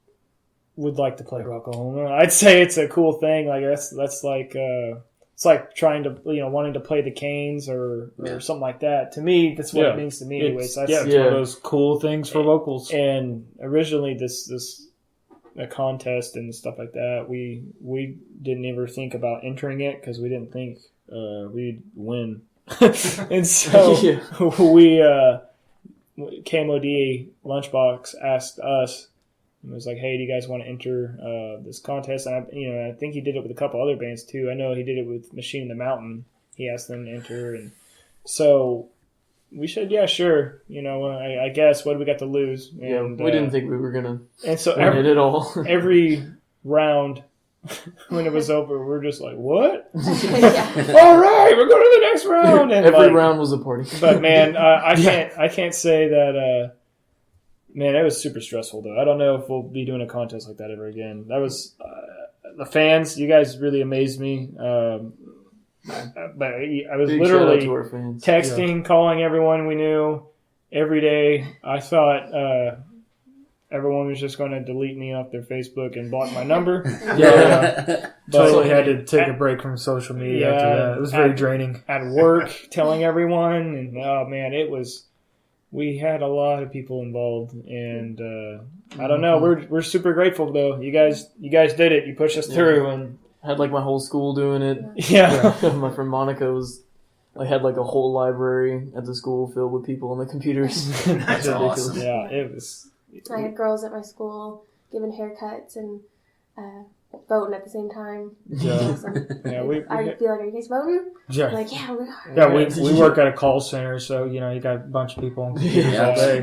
would like to play Rocklahoma. I'd say it's a cool thing. Like that's like. It's like trying to, you know, wanting to play the Canes or something like that. To me, that's what it means to me. Anyways, it's one of those cool things for locals. And originally, this a contest and stuff like that, we didn't ever think about entering it because we didn't think we'd win. And so we KMOD Lunchbox asked us. It was like, hey, do you guys want to enter this contest? And I think he did it with a couple other bands too. I know he did it with Machine in the Mountain. He asked them to enter, and so we said, yeah, sure. You know, I guess what do we got to lose? And, we didn't think we were gonna and so win it at all. every round when it was over, we're just like, what? Yeah. All right, we're going to the next round. And every round was a party. But man, I can't say that. Man, it was super stressful, though. I don't know if we'll be doing a contest like that ever again. That was the fans. You guys really amazed me. But I was Big literally shout out to our fans. texting, calling everyone we knew every day. I thought everyone was just going to delete me off their Facebook and block my number. Yeah. But Totally had to take a break from social media after that. It was very draining. At work, telling everyone, and oh man, we had a lot of people involved, and I don't know. We're super grateful though. You guys did it. You pushed us through, and Had like my whole school doing it. yeah. My friend Monica had like a whole library at the school filled with people on the computers. That's awesome. Yeah, it was. I had girls at my school giving haircuts and voting at the same time. Yeah. Awesome. Yeah, I'd be like, "Are you guys voting?" Yeah. I'm like, "Yeah, we are." Yeah, we work at a call center, so you got a bunch of people on computers all day.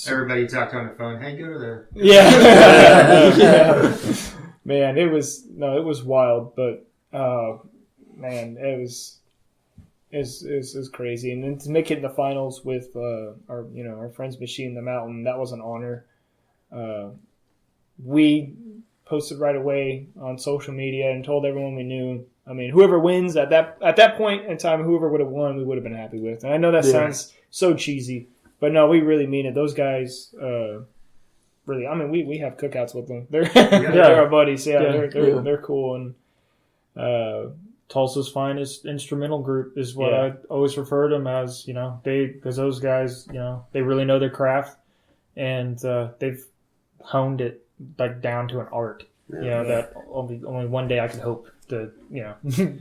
Everybody talked on the phone. Hey, go to the. Yeah. Yeah. Man, it was wild, but man, it was crazy. And then to make it in the finals with our friends Machine the Mountain, that was an honor. We posted right away on social media and told everyone we knew. I mean, whoever wins at that point in time, whoever would have won, we would have been happy with. And I know that sounds so cheesy, but no, we really mean it. Those guys, really, I mean, we have cookouts with them. They're our buddies. Yeah, they're cool. And Tulsa's finest instrumental group is what I always refer to them as. Because those guys, they really know their craft, and they've honed it like down to an art. That only one day I could hope to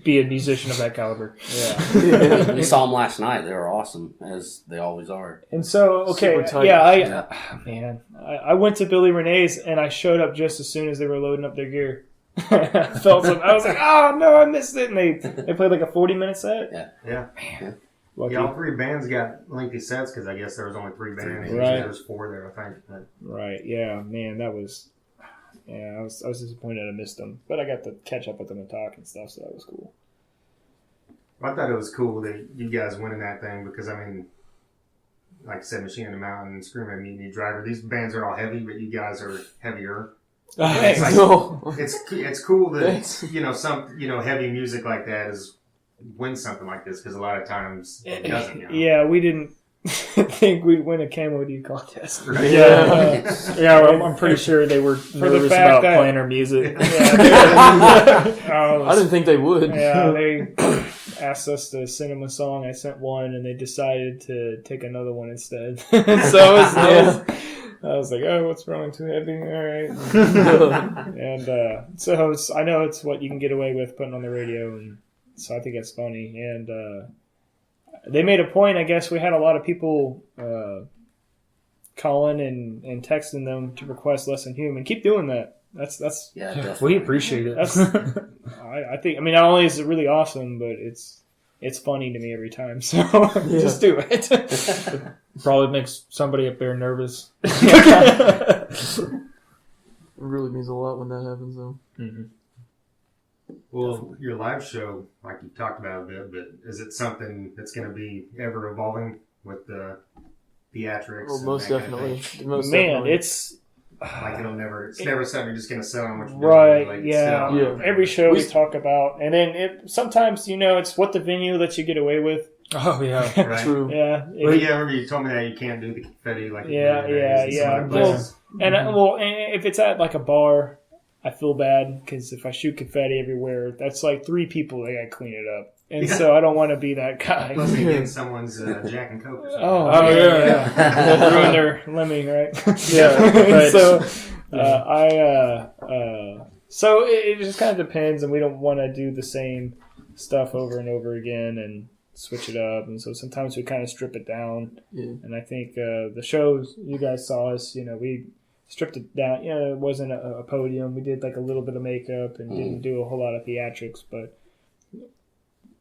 be a musician of that caliber. Yeah. We saw them last night. They were awesome, as they always are. And so, okay, man, I went to Billy Renee's and I showed up just as soon as they were loading up their gear. I felt something. I was like, oh no, I missed it. And they played like a 40-minute set. Yeah. Man. Yeah, all three bands got lengthy sets because I guess there was only three bands. Right. There was four there, I think. But. Right. Yeah. Man, that was. Yeah, I was disappointed I missed them, but I got to catch up with them and talk and stuff, so that was cool. I thought it was cool that you guys winning that thing because, I mean, like I said, Machine in the Mountain, Scream at Me, Dryvr, these bands are all heavy, but you guys are heavier. Thanks. It's cool that, some heavy music like that win something like this because a lot of times it doesn't. Yeah, we didn't think we'd win a KMOD contest. Right? Yeah, I'm pretty sure they were nervous about playing our music. I didn't think they would. Yeah, they asked us to send them a song. I sent one, and they decided to take another one instead. I was like, oh, what's wrong? Too heavy? All right. And so I know it's what you can get away with putting on the radio, and so I think it's funny. And they made a point, I guess. We had a lot of people calling and texting them to request Less Than Human. Keep doing that. That's we appreciate it. I think. I mean, not only is it really awesome, but it's funny to me every time. So just do it. It probably makes somebody up there nervous. It really means a lot when that happens, though. Mm-hmm. Well, your live show, like you talked about a bit, but is it something that's going to be ever evolving with the theatrics? Well, most definitely. It's like it's never something you're just going to sell on what you're right. doing. Like, Yeah. Every show we talk about, and then sometimes it's what the venue lets you get away with. Oh yeah, right. True. Yeah. Remember you told me that you can't do the confetti like yeah. Well, and if it's at like a bar, I feel bad because if I shoot confetti everywhere, that's like 3 people that got to clean it up, and so I don't want to be that guy. Plus, again, someone's Jack and Coke. Or something. Oh yeah. Ruin their Lemmy, right? Yeah. Right. So it just kind of depends, and we don't want to do the same stuff over and over again and switch it up, and so sometimes we kind of strip it down. Yeah. And I think the shows you guys saw us, we stripped it down. It wasn't a podium. We did like a little bit of makeup and didn't do a whole lot of theatrics, but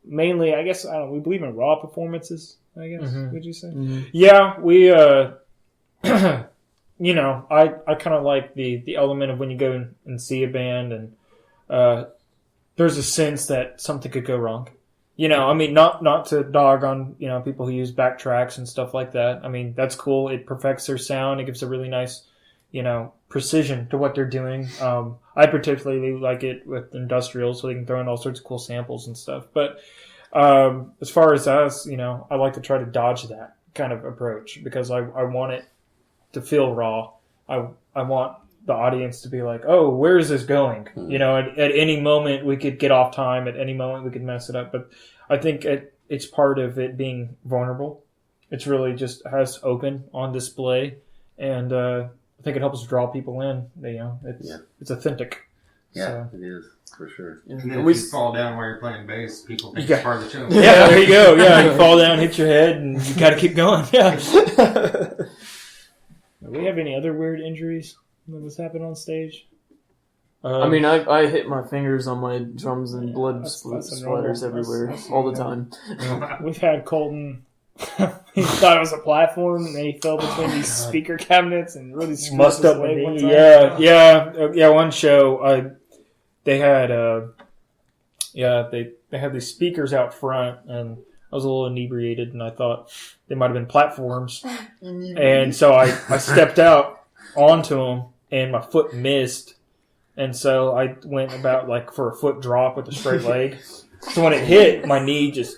mainly, I guess, we believe in raw performances, I guess, would you say? Mm-hmm. Yeah, we I kind of like the element of when you go and see a band and there's a sense that something could go wrong. I mean, not to dog on, people who use backtracks and stuff like that. I mean, that's cool. It perfects their sound. It gives a really nice, precision to what they're doing. I particularly like it with industrial, so they can throw in all sorts of cool samples and stuff. But as far as us, I like to try to dodge that kind of approach because I want it to feel raw. I want the audience to be like, oh, where is this going? At any moment we could get off time. At any moment we could mess it up. But I think it's part of it being vulnerable. It's really just has open on display, and I think it helps draw people in. It's authentic. Yeah, so. It is for sure. And then if you fall down while you're playing bass, people think it's part of the show. Yeah, there you go. Yeah, you fall down, hit your head, and you got to keep going. Yeah. Do we have any other weird injuries that has happened on stage? I hit my fingers on my drums and blood splatters everywhere all the time. We've had Colton. He thought it was a platform, and then he fell between these speaker cabinets and really screwed up his leg one time. Yeah. One show, they had they had these speakers out front, and I was a little inebriated, and I thought they might have been platforms, and so I stepped out onto them, and my foot missed, and so I went about for a foot drop with a straight leg. So when it hit, my knee just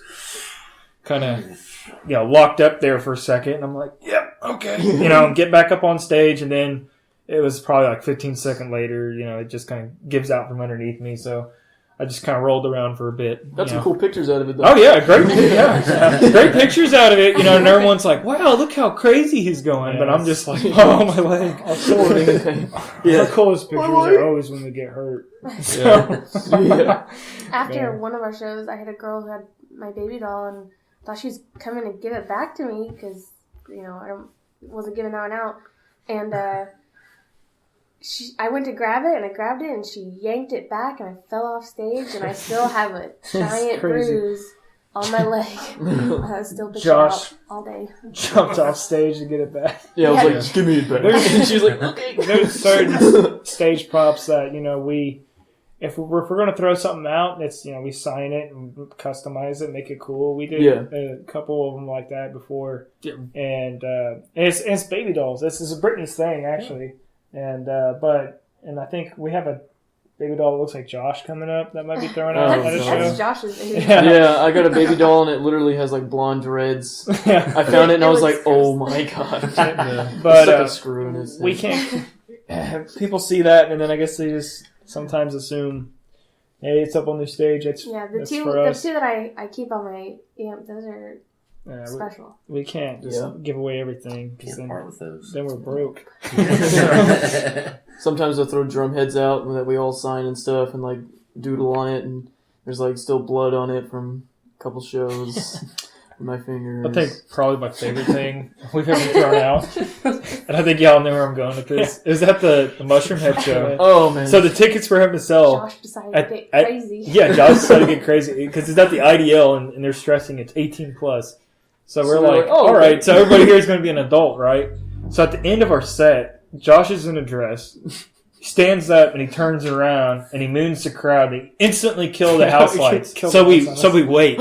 kind of locked up there for a second, and I'm like, yep, okay. Get back up on stage, and then it was probably 15 seconds later, it just kind of gives out from underneath me, so I just kind of rolled around for a bit. Got some cool pictures out of it, though. Oh, yeah, great pictures out of it, and everyone's like, wow, look how crazy he's going, but I'm just like, oh, my leg. Our coolest pictures are always when we get hurt. So. After one of our shows, I had a girl who had my baby doll, and thought she was coming to give it back to me because, I wasn't giving that one out. And I went to grab it, and I grabbed it, and she yanked it back, and I fell off stage, and I still have a giant bruise on my leg. I was still bitching out all day. Jumped off stage to get it back. Yeah, I was like, just give me it back. And she was like, okay. There's certain stage props that, if we're going to throw something out, it's we sign it and customize it, make it cool. We did a couple of them like that before, and it's baby dolls. This is a Britney's thing actually, and I think we have a baby doll that looks like Josh coming up that might be thrown out at a show. That's Josh's baby. Yeah, I got a baby doll and it literally has blonde dreads. I found it and I was like, oh my god! But stuck a screw in his we can't. People see that and then I guess they just sometimes assume, hey, it's up on the stage. The two that I keep on my those are special. We can't just give away everything. Can't part with those. Then we're broke. Sometimes I'll throw drum heads out that we all sign and stuff and doodle on it, and there's still blood on it from a couple shows. My fingers. I think probably my favorite thing we've ever thrown out, and I think y'all know where I'm going with this, is at the Mushroomhead show. Oh, man. So the tickets for him to sell... Josh decided to get crazy. Josh decided to get crazy, because it's at the IDL, and they're stressing it's 18+. So we're like, all right, so everybody here is going to be an adult, right? So at the end of our set, Josh is in a dress. He stands up, and he turns around, and he moons the crowd. They instantly kill the house lights. So we wait.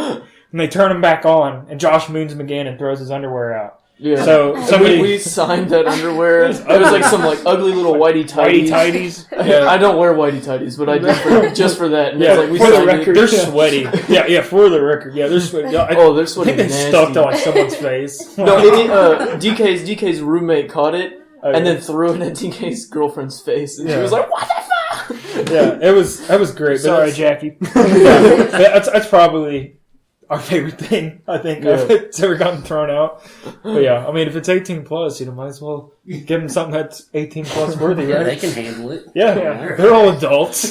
And they turn him back on, and Josh moons him again and throws his underwear out. Yeah. So we signed that underwear. It was some ugly little whitey tighties. Yeah. I don't wear whitey tighties, but I did just for that. And we for the record, they're sweaty. Yeah, for the record, they're sweaty. They're sweaty. I think they stuck to someone's face. No, DK's roommate caught it and then threw it at DK's girlfriend's face, and she was like, "What the fuck?" Yeah, that was great. Sorry, Jackie. That's probably our favorite thing, I think, that's ever gotten thrown out. But yeah, I mean, if it's 18+, might as well give them something that's 18+ worthy, right? They can handle it. Yeah. They're all adults.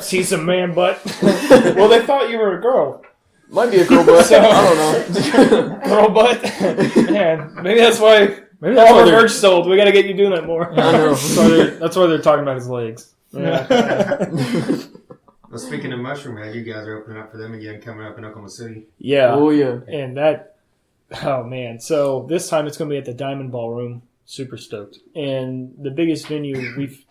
See some man butt. Well, they thought you were a girl. Might be a girl butt. I don't know. Girl butt. Man, maybe that's why all our merch sold. We got to get you doing that more. I know. That's why they're talking about his legs. Yeah. Well, speaking of Mushroomhead, you guys are opening up for them again, coming up in Oklahoma City. Yeah. Oh, yeah. And that, oh, man. So this time it's going to be at the Diamond Ballroom. Super stoked. And the biggest venue we've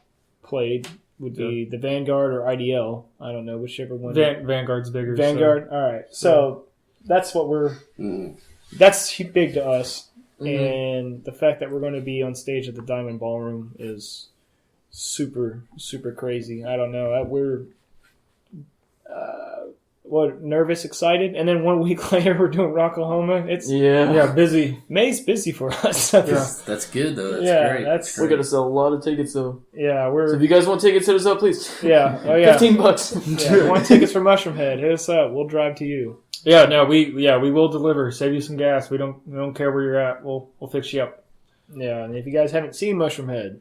played would be the Vanguard or IDL. I don't know, whichever one. Vanguard's bigger. Vanguard? So. All right. So that's what we're... That's big to us. and the fact that we're going to be on stage at the Diamond Ballroom is super, super crazy. I don't know. We're nervous, excited, and then 1 week later we're doing Rocklahoma. It's busy. May's busy for us. That's good though. That's great. We're gonna sell a lot of tickets though. Yeah, So if you guys want tickets, hit us up, please. Yeah, $15. Yeah, if you want tickets for Mushroomhead, hit us up. We'll drive to you. Yeah, no, we will deliver. Save you some gas. We don't care where you're at. We'll fix you up. Yeah, and if you guys haven't seen Mushroomhead,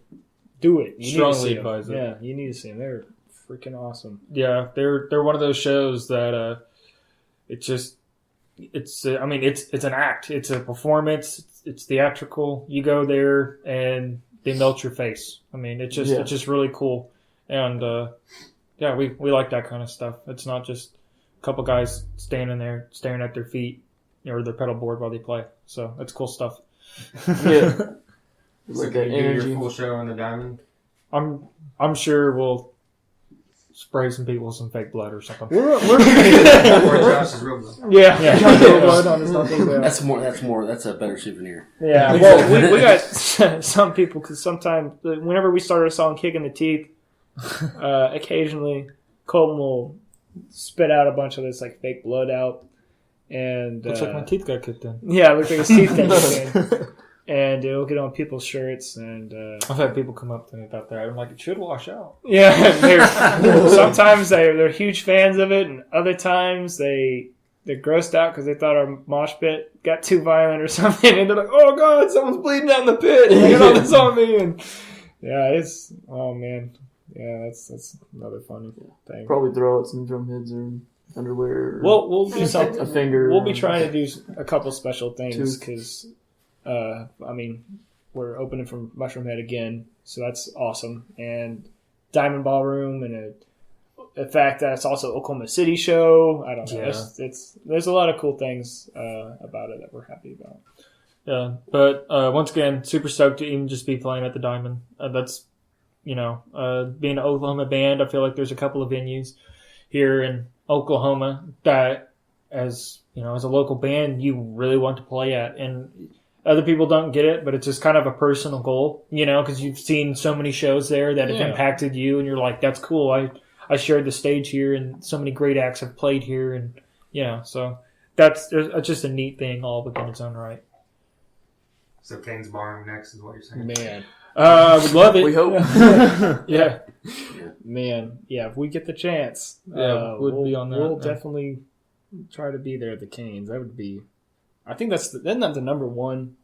do it. You Strongly need to advise see it. them. Yeah, you need to see them. They're freaking awesome. Yeah, they're one of those shows that it's an act. It's a performance. It's theatrical. You go there and they melt your face. I mean, it's just really cool. And we like that kind of stuff. It's not just a couple guys standing there staring at their feet or their pedal board while they play. So that's cool stuff. Yeah. So Like can that you do energy. your full show on the Diamond? I'm sure we'll spray some people with some fake blood or something. Or Josh's real blood. Yeah. That's a better souvenir. Yeah, well, we got some people, because sometimes, whenever we start a song Kicking the Teeth, occasionally Colton will spit out a bunch of this like fake blood out. And Looks like my teeth got kicked in. yeah, it looks like his teeth got kicked in. And it'll get on people's shirts. And I've had people come up to me about that. I'm like, it should wash out. yeah, sometimes they're huge fans of it, and other times they're grossed out because they thought our mosh pit got too violent or something, and they're like, "Oh God, someone's bleeding out in the pit! Get all this on me!" And oh man, yeah, that's another funny thing. Probably throw out some drum heads or underwear. Or We'll do something. a finger. We'll be trying to do a couple special things because, we're opening from Mushroomhead again, so that's awesome. And Diamond Ballroom, and the fact that it's also Oklahoma City show. I don't know. Yeah. There's a lot of cool things about it that we're happy about. Yeah, but once again, super stoked to even just be playing at the Diamond. That's, being an Oklahoma band, I feel like there's a couple of venues here in Oklahoma that, as a local band, you really want to play at. And other people don't get it, but it's just kind of a personal goal, because you've seen so many shows there that have impacted you, and you're like, that's cool. I shared the stage here, and so many great acts have played here, and, so that's just a neat thing all within its own right. So Kane's Barn next is what you're saying? Man. I would love it. We hope. Yeah. Man. Yeah, if we get the chance. we'll be on that. We'll definitely try to be there at the Canes. That would be... I think isn't that the number one?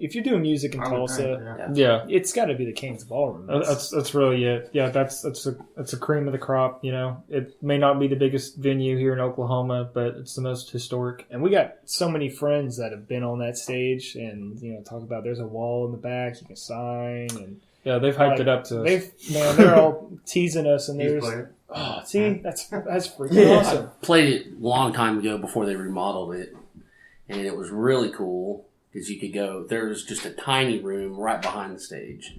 If you're doing music in Tulsa, Yeah. it's got to be the Canes Ballroom. That's really it. Yeah, that's a cream of the crop. It may not be the biggest venue here in Oklahoma, but it's the most historic. And we got so many friends that have been on that stage, and talk about there's a wall in the back you can sign, and Yeah, they've hyped it up to us. They're all teasing us, and He's there's played. see that's freaking awesome. I played it a long time ago before they remodeled it, and it was really cool because you could go. There was just a tiny room right behind the stage,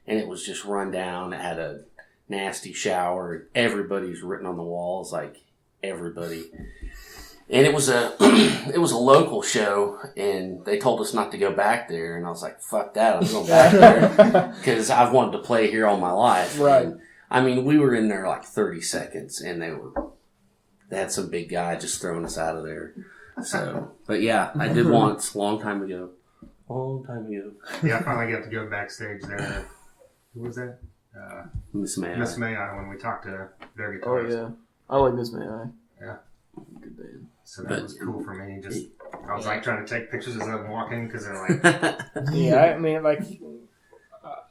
and it was just run down. It had a nasty shower. Everybody's written on the walls, like everybody. And it was a local show, and they told us not to go back there, and I was like, "Fuck that! I'm going back there because I've wanted to play here all my life." Right. And, I mean, we were in there like 30 seconds, and they had some big guy just throwing us out of there. So, but yeah, I did once, long time ago. Yeah, I finally got to go backstage there. Who was that? Miss May. Miss May when we talked to their Oh guitarist. yeah, I like Miss May. Yeah. Good band. So that was cool for me. I was like trying to take pictures as I'm walking because they're like, Yeah, I mean, like,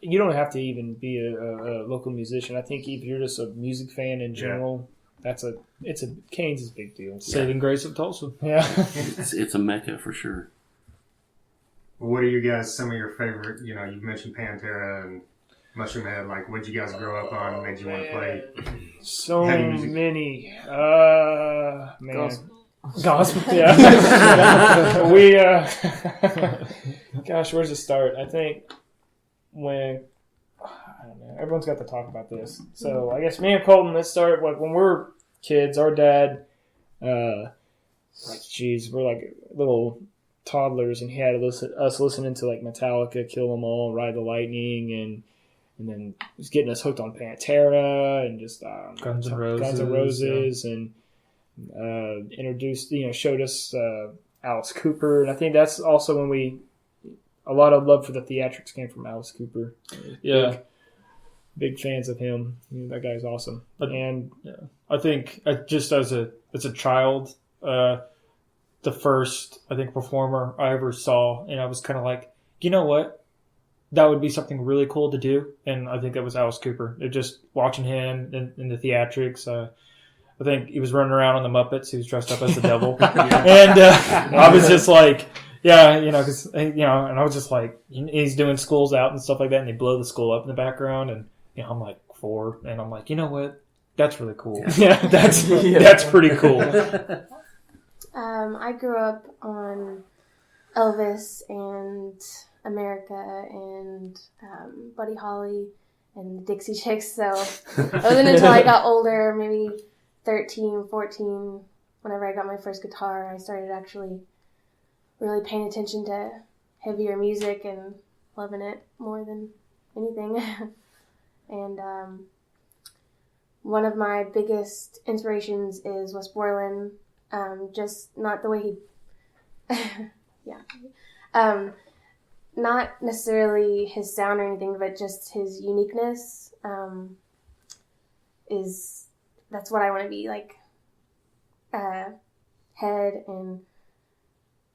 you don't have to even be a local musician. I think if you're just a music fan in general, Canes is a big deal. Saving grace of Tulsa. Yeah. It's a mecca for sure. what are you guys, some of your favorite, you mentioned Pantera and Mushroomhead, like what'd you guys grow up on, made you want to play? So heavy music? many. Man. Gospel. Yeah. We, gosh, where's it start? I think I don't know, everyone's got to talk about this. So I guess me and Colton, let's start, when we're kids, our dad, we're like little toddlers, and he had us listening to like Metallica, Kill 'Em All, Ride the Lightning, and then he was getting us hooked on Pantera and just Guns N' Roses, Roses and introduced, showed us Alice Cooper, and I think that's also when a lot of love for the theatrics came from Alice Cooper. Yeah. Big fans of him. That guy's awesome. And I think just as a child, the first, I think, performer I ever saw, and I was kind of like, you know what? That would be something really cool to do. And I think that was Alice Cooper. Just watching him in the theatrics. I think he was running around on the Muppets. He was dressed up as the devil. And I was just like, yeah, because, and I was just like, he's doing schools out and stuff like that, and they blow the school up in the background. And, I'm like 4, and I'm like, you know what? That's really cool. Yeah, that's pretty cool. I grew up on Elvis and America and Buddy Holly and the Dixie Chicks, so it wasn't until I got older, maybe 13, 14, whenever I got my first guitar, I started actually really paying attention to heavier music and loving it more than anything. And one of my biggest inspirations is Wes Borland, just not the way he... not necessarily his sound or anything, but just his uniqueness that's what I want to be, like Head and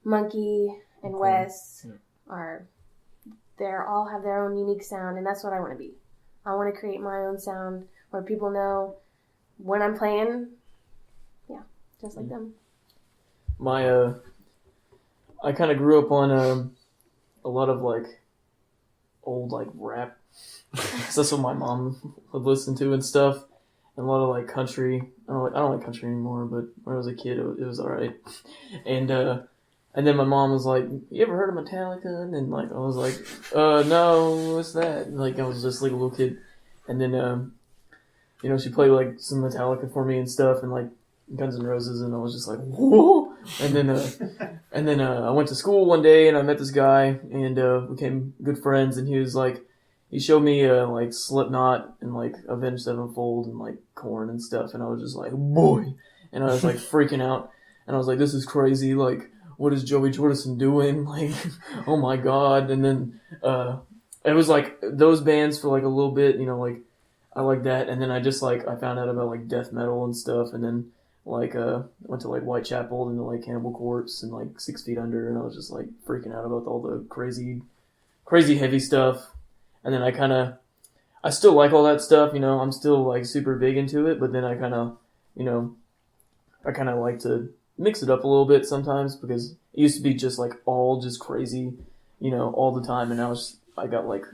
Monkey and Wes they all have their own unique sound, and that's what I want to be. I want to create my own sound where people know when I'm playing, just like them. I kind of grew up on a lot of like old like rap. So that's what my mom would listen to and stuff, and a lot of like country. I don't like country anymore, but when I was a kid, it was all right. And then my mom was like, "You ever heard of Metallica?" And then like I was like, "No, what's that?" And, like I was just like a little kid, and then she played like some Metallica for me and stuff, and like Guns N' Roses, and I was just like, whoa! And then I went to school one day, and I met this guy, and became good friends, and he was like, he showed me like Slipknot and like Avenged Sevenfold and like Korn and stuff, and I was just like, boy! And I was like freaking out, and I was like, this is crazy, like, what is Joey Jordison doing? Like, oh my god! And then it was like those bands for like a little bit, like I like that, and then I just like I found out about like death metal and stuff, and then like went to like Whitechapel and like Cannibal Corpse and like 6 Feet Under, and I was just like freaking out about all the crazy heavy stuff. And then I still like all that stuff, I'm still like super big into it, but then I kind of like to mix it up a little bit sometimes, because it used to be just like all just crazy, all the time, and now I got like,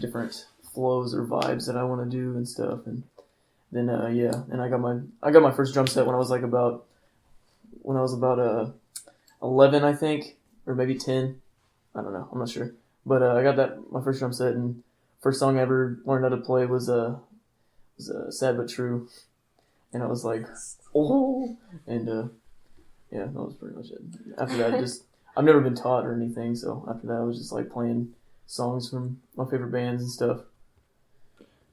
different flows or vibes that I want to do and stuff. And then and I got my first drum set when I was about 11, I think, or maybe 10. I don't know, I'm not sure. But I got my first drum set, and first song I ever learned how to play was Sad But True. And I was like, oh, and that was pretty much it. After that, I've never been taught or anything, so after that I was just like playing songs from my favorite bands and stuff.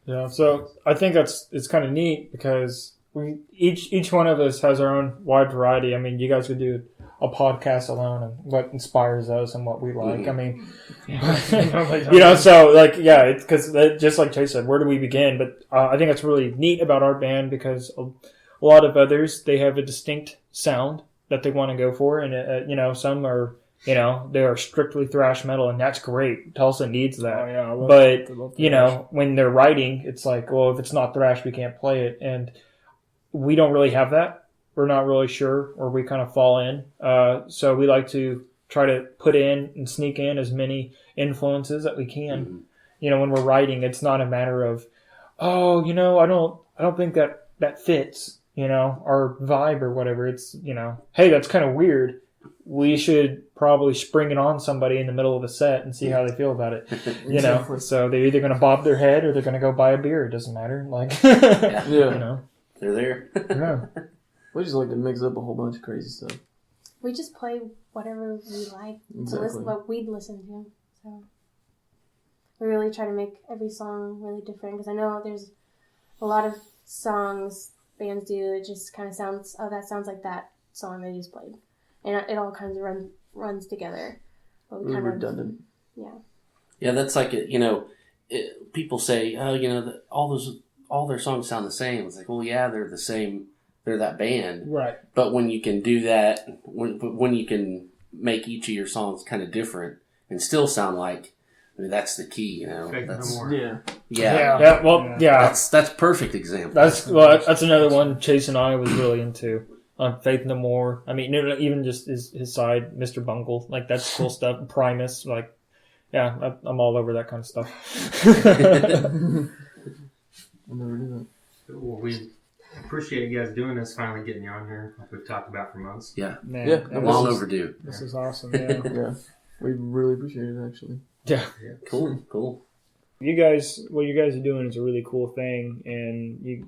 Yeah, so I think it's kind of neat, because each one of us has our own wide variety. I mean, you guys could do a podcast alone and what inspires us and what we like. I mean, so like, yeah, because just like Chase said, where do we begin? But I think it's really neat about our band, because a lot of others, they have a distinct sound that they want to go for, and some are. They are strictly thrash metal, and that's great. Tulsa needs that. Oh, yeah, but, when they're writing, it's like, well, if it's not thrash, we can't play it. And we don't really have that. We're not really sure, or we kind of fall in. So we like to try to put in and sneak in as many influences that we can. Mm-hmm. When we're writing, it's not a matter of, oh, I don't think that fits, our vibe or whatever. It's, hey, that's kind of weird. We should probably spring it on somebody in the middle of a set and see how they feel about it. So they're either going to bob their head or they're going to go buy a beer. It doesn't matter. Like, they're there. Yeah. We just like to mix up a whole bunch of crazy stuff. we just play whatever we like to listen, what we'd listen to. So we really try to make every song really different, because I know there's a lot of songs bands do. It just kind of sounds, that sounds like that song they just played, and it all kind of runs together. But we kind redundant. Yeah, that's like people say, oh, all their songs sound the same. It's like, well, yeah, they're the same. They're that band, right? But when you can do that, when you can make each of your songs kind of different and still sound like, that's the key, That's, that's perfect example. That's another one Chase and I was really into. Faith No More. I mean, even just his side, Mr. Bungle, like that's cool stuff. Primus, like, yeah, I'm all over that kind of stuff. I'll never do that. Well, we appreciate you guys doing this, finally getting you on here, like we've talked about for months. Yeah. Man, yeah, long overdue. This is awesome, yeah. Yeah. We really appreciate it, actually. Yeah. Cool. What you guys are doing is a really cool thing, and you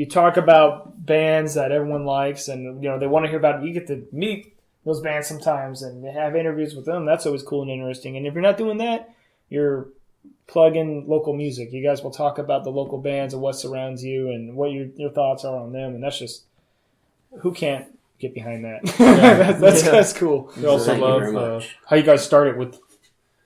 talk about bands that everyone likes, and they want to hear about it. You get to meet those bands sometimes and have interviews with them. That's always cool and interesting. And if you're not doing that, you're plugging local music. You guys will talk about the local bands and what surrounds you and what your thoughts are on them, and that's just, who can't get behind that? Yeah. That's cool. We also love how you guys started with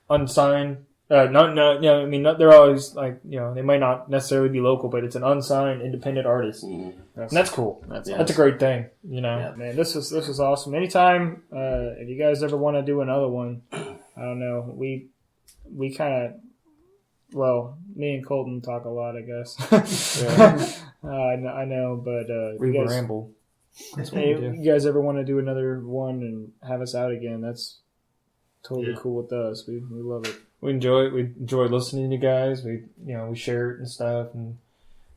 unsigned. They're always like, they might not necessarily be local, but it's an unsigned independent artist. Mm-hmm. And that's cool. That's a great thing, Yeah. Man, this was awesome. Anytime, if you guys ever want to do another one, I don't know, we kind of, me and Colton talk a lot, I guess. I know, but we ramble. You guys ever want to do another one and have us out again, that's totally cool with us. We love it. We enjoy it. We enjoy listening to you guys. We share it and stuff, and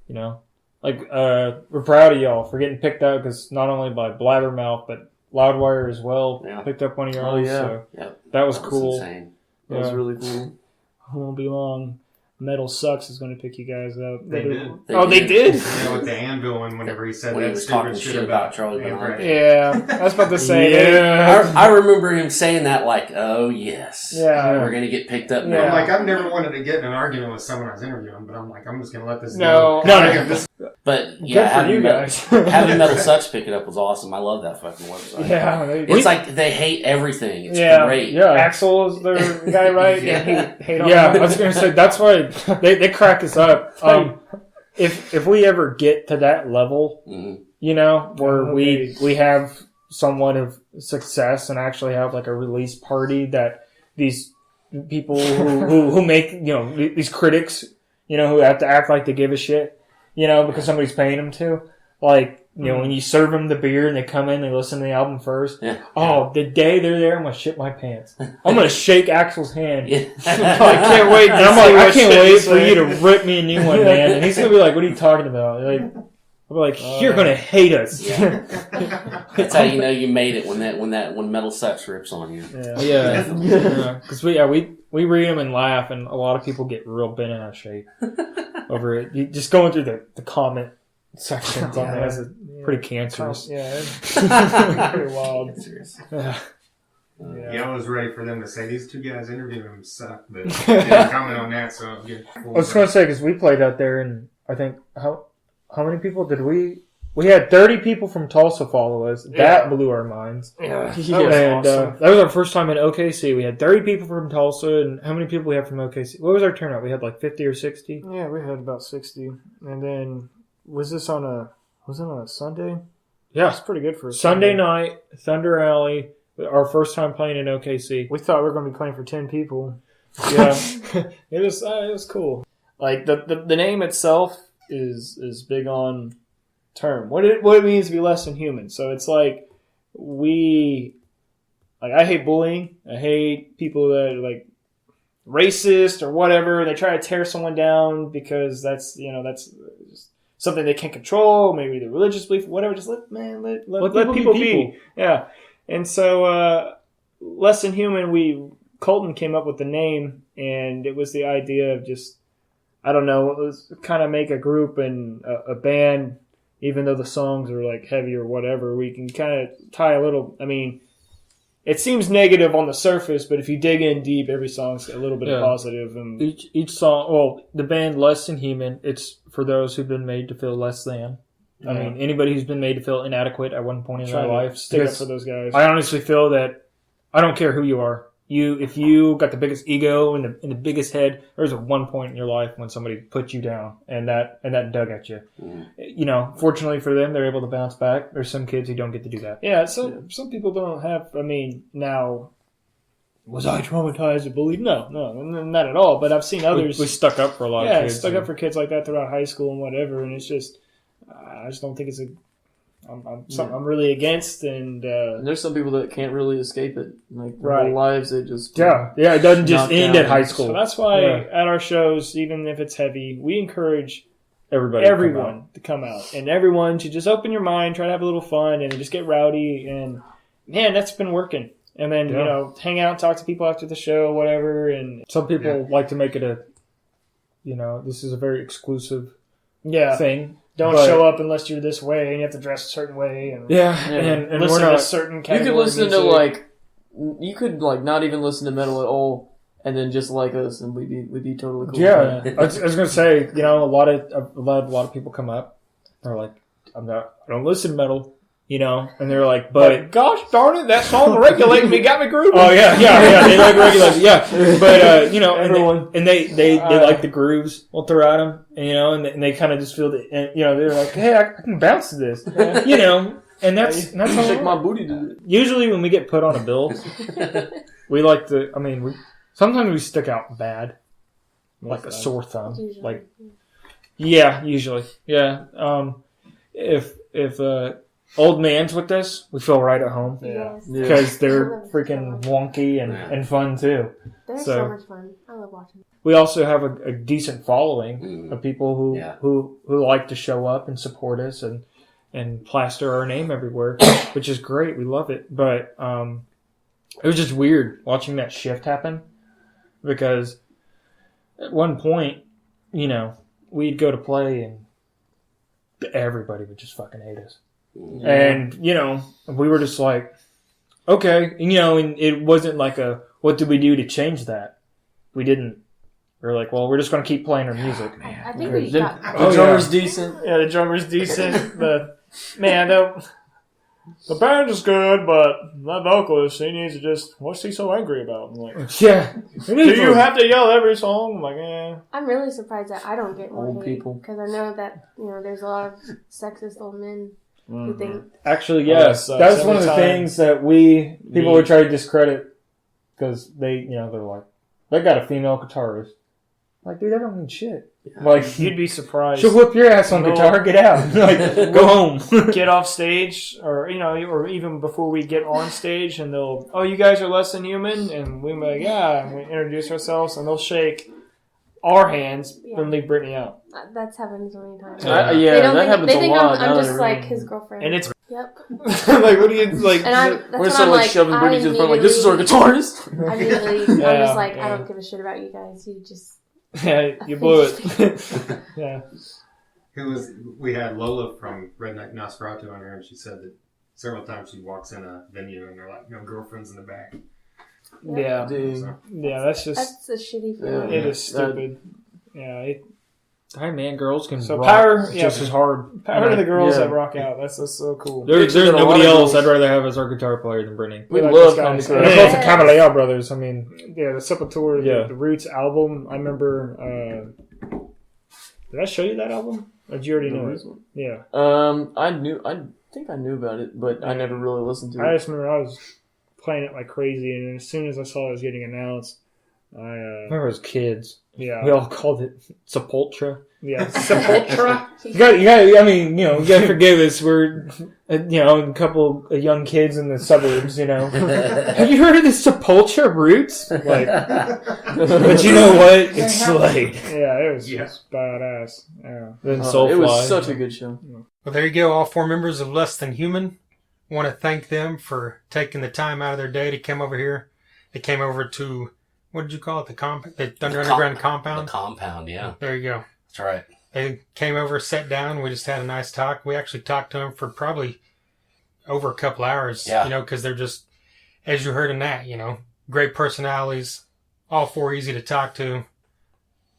we're proud of y'all for getting picked up, because not only by Blabbermouth but Loudwire as well picked up one of y'all. Oh yeah, so that was cool. Insane. That was really cool. It won't be long. Metal Sucks is going to pick you guys up. They did. They did? With the anvil one, whenever he said when that he was stupid talking shit about Charlie Bernard. Yeah, I was about to say. I remember him saying that, like, oh yes, we're gonna get picked up now. I'm like, I've never wanted to get in an argument with someone I was interviewing, but I'm like, I'm just gonna let this No. But Good for you guys. having Metal Sucks pick it up was awesome. I love that fucking website. Yeah, it's like they hate everything. It's great. Yeah, Axel is their guy, right? Hate on I was gonna say that's why they crack us up. If we ever get to that level, where we have somewhat of success and actually have like a release party that these people who make these critics who have to act like they give a shit because somebody's paying them to, like when you serve them the beer and they come in, they listen to the album first. The day they're there, I'm gonna shit my pants. I'm gonna shake Axel's hand. I can't wait. And I'm like, I can't wait for you to rip me a new one, man. And he's gonna be like, "What are you talking about?" Like, I'm like, "You're gonna hate us." That's how you know you made it when Metal Sucks rips on you. Because we read them and laugh, and a lot of people get real bent out of shape over it. You just going through the comment sections on that is pretty cancerous. It's pretty wild. I was ready for them to say these two guys interviewing them suck, but they didn't comment on that, so I was going to say, because we played out there, and I think how many people did we had 30 people from Tulsa follow us. That blew our minds. That was and awesome. that was our first time in OKC. We had 30 people from Tulsa, and how many people we had from OKC? What was our turnout? We had like 50 or 60? Yeah, we had about 60. And then, was it on a Sunday? Yeah. It's pretty good for a Sunday night, Thunder Alley, our first time playing in OKC. We thought we were going to be playing for 10 people. Yeah. It was cool. Like, the name itself is big on term. What it means to be less than human. So it's like, I hate bullying. I hate people that are like racist or whatever. They try to tear someone down because that's just something they can't control. Maybe their religious belief, whatever. Just let people be. Yeah. And so, less than human. Colton came up with the name, and it was the idea of just, I don't know, it was kind of make a group and a band, even though the songs are like heavy or whatever, we can kind of tie a little. I mean, it seems negative on the surface, but if you dig in deep, every song's a little bit of positive. And each song, well, the band Less Than Human, it's for those who've been made to feel less than. I mean, anybody who's been made to feel inadequate at one point in their life. Stick up for those guys. I honestly feel that I don't care who you are. If you got the biggest ego and the biggest head, there's a one point in your life when somebody put you down and that dug at you. You know, fortunately for them, they're able to bounce back. There's some kids who don't get to do that. Yeah, some people don't have. I mean, now, was I traumatized or bullied? No, not at all. But I've seen others. We stuck up for a lot of kids. Yeah, stuck up for kids like that throughout high school and whatever. And it's just, I just don't think it's something I'm really against. And there's some people that can't really escape it. Like their whole lives, they just it doesn't just end at high school. So that's why at our shows, even if it's heavy, we encourage everyone to come out, and everyone to just open your mind, try to have a little fun, and just get rowdy. And man, that's been working. And then you know, hang out, talk to people after the show, whatever. And some people like to make it this is a very exclusive thing. Don't show up unless you're this way, and you have to dress a certain way. And and listen to a certain category. You could listen to you could not even listen to metal at all, and then just like us, and we'd be totally cool. Yeah, I was gonna say, a lot of people come up, they're like, I don't listen to metal, and they're like, but gosh darn it, that song Regulating Me got me grooving. Oh yeah, they like Regulating, but everyone and they like the grooves we'll throw at them, and they kind of just feel that, and they're like, hey, I can bounce to this, and that's shake my booty to it. Usually when we get put on a bill, we like to. I mean, sometimes we stick out bad, like a sore thumb, usually. If old man's with us, we feel right at home. Because they're freaking wonky and fun too. They're so much fun. I love watching them. We also have a decent following of people who like to show up and support us and plaster our name everywhere, which is great. We love it. But it was just weird watching that shift happen, because at one point, we'd go to play and everybody would just fucking hate us. And, we were just like, okay. And it wasn't like what did we do to change that? We didn't. We were like, well, we're just going to keep playing our music. I think we got... The drummer's decent. Yeah, the drummer's decent. But, man, the band is good, but that vocalist, he needs to just, what's he so angry about? I'm like, do you have to yell every song? I'm like, yeah. I'm really surprised that I don't get more old hate, people. because I know that, there's a lot of sexist old men who think... Actually, yes. That's one of the things that people would try to discredit, because they're like, they got a female guitarist. Like, dude, that don't mean shit. Like, you'd be surprised. She'll whip your ass on guitar. Get out. Go home. Get off stage, or or even before we get on stage, and they'll, you guys are Less Than Human, and we'll be like, yeah, and we introduce ourselves, and they'll shake our hands and leave Brittany out. That's happened so many times. That happens a lot. I'm just like his girlfriend. And it's yep. like, what do you like? We're still like shoving Brittany to the front, like, this is our guitarist. I'm just like, I don't give a shit about you guys. You just. Yeah, you blew it. Yeah. We had Lola from Redneck Nosferatu on here, and she said that several times she walks in a venue and they're like, girlfriends in the back. Yeah. That's a shitty feeling. It is stupid. Hi, man, girls can rock just as hard. Power to the girls that rock out. That's so cool. There's nobody else I'd rather have as our guitar player than Brittany. We love guys. They're both the Cavalera brothers. I mean, the Sepultura, the Roots album. I remember. Did I show you that album? Or did you already know it? Yeah. I think I knew about it, but I never really listened to it. I just remember I was playing it like crazy, and as soon as I saw it was getting announced, I remember as kids. Yeah. We all called it Sepultura. Yeah. Sepultura? You gotta forgive us. We're, a couple of young kids in the suburbs, Have you heard of the Sepultura Roots? Like, but you know what? It's Slade. Yeah, it was just badass. Yeah. Then Soulfly. It was such a good show. Well, there you go. All 4 members of Less Than Human. Want to thank them for taking the time out of their day to come over here. They came over to... What did you call it? The Thunder Underground Compound? The Compound, yeah. There you go. That's right. They came over, sat down. We just had a nice talk. We actually talked to them for probably over a couple hours, Yeah. you know, because they're just, as you heard in that, you know, great personalities, all four easy to talk to.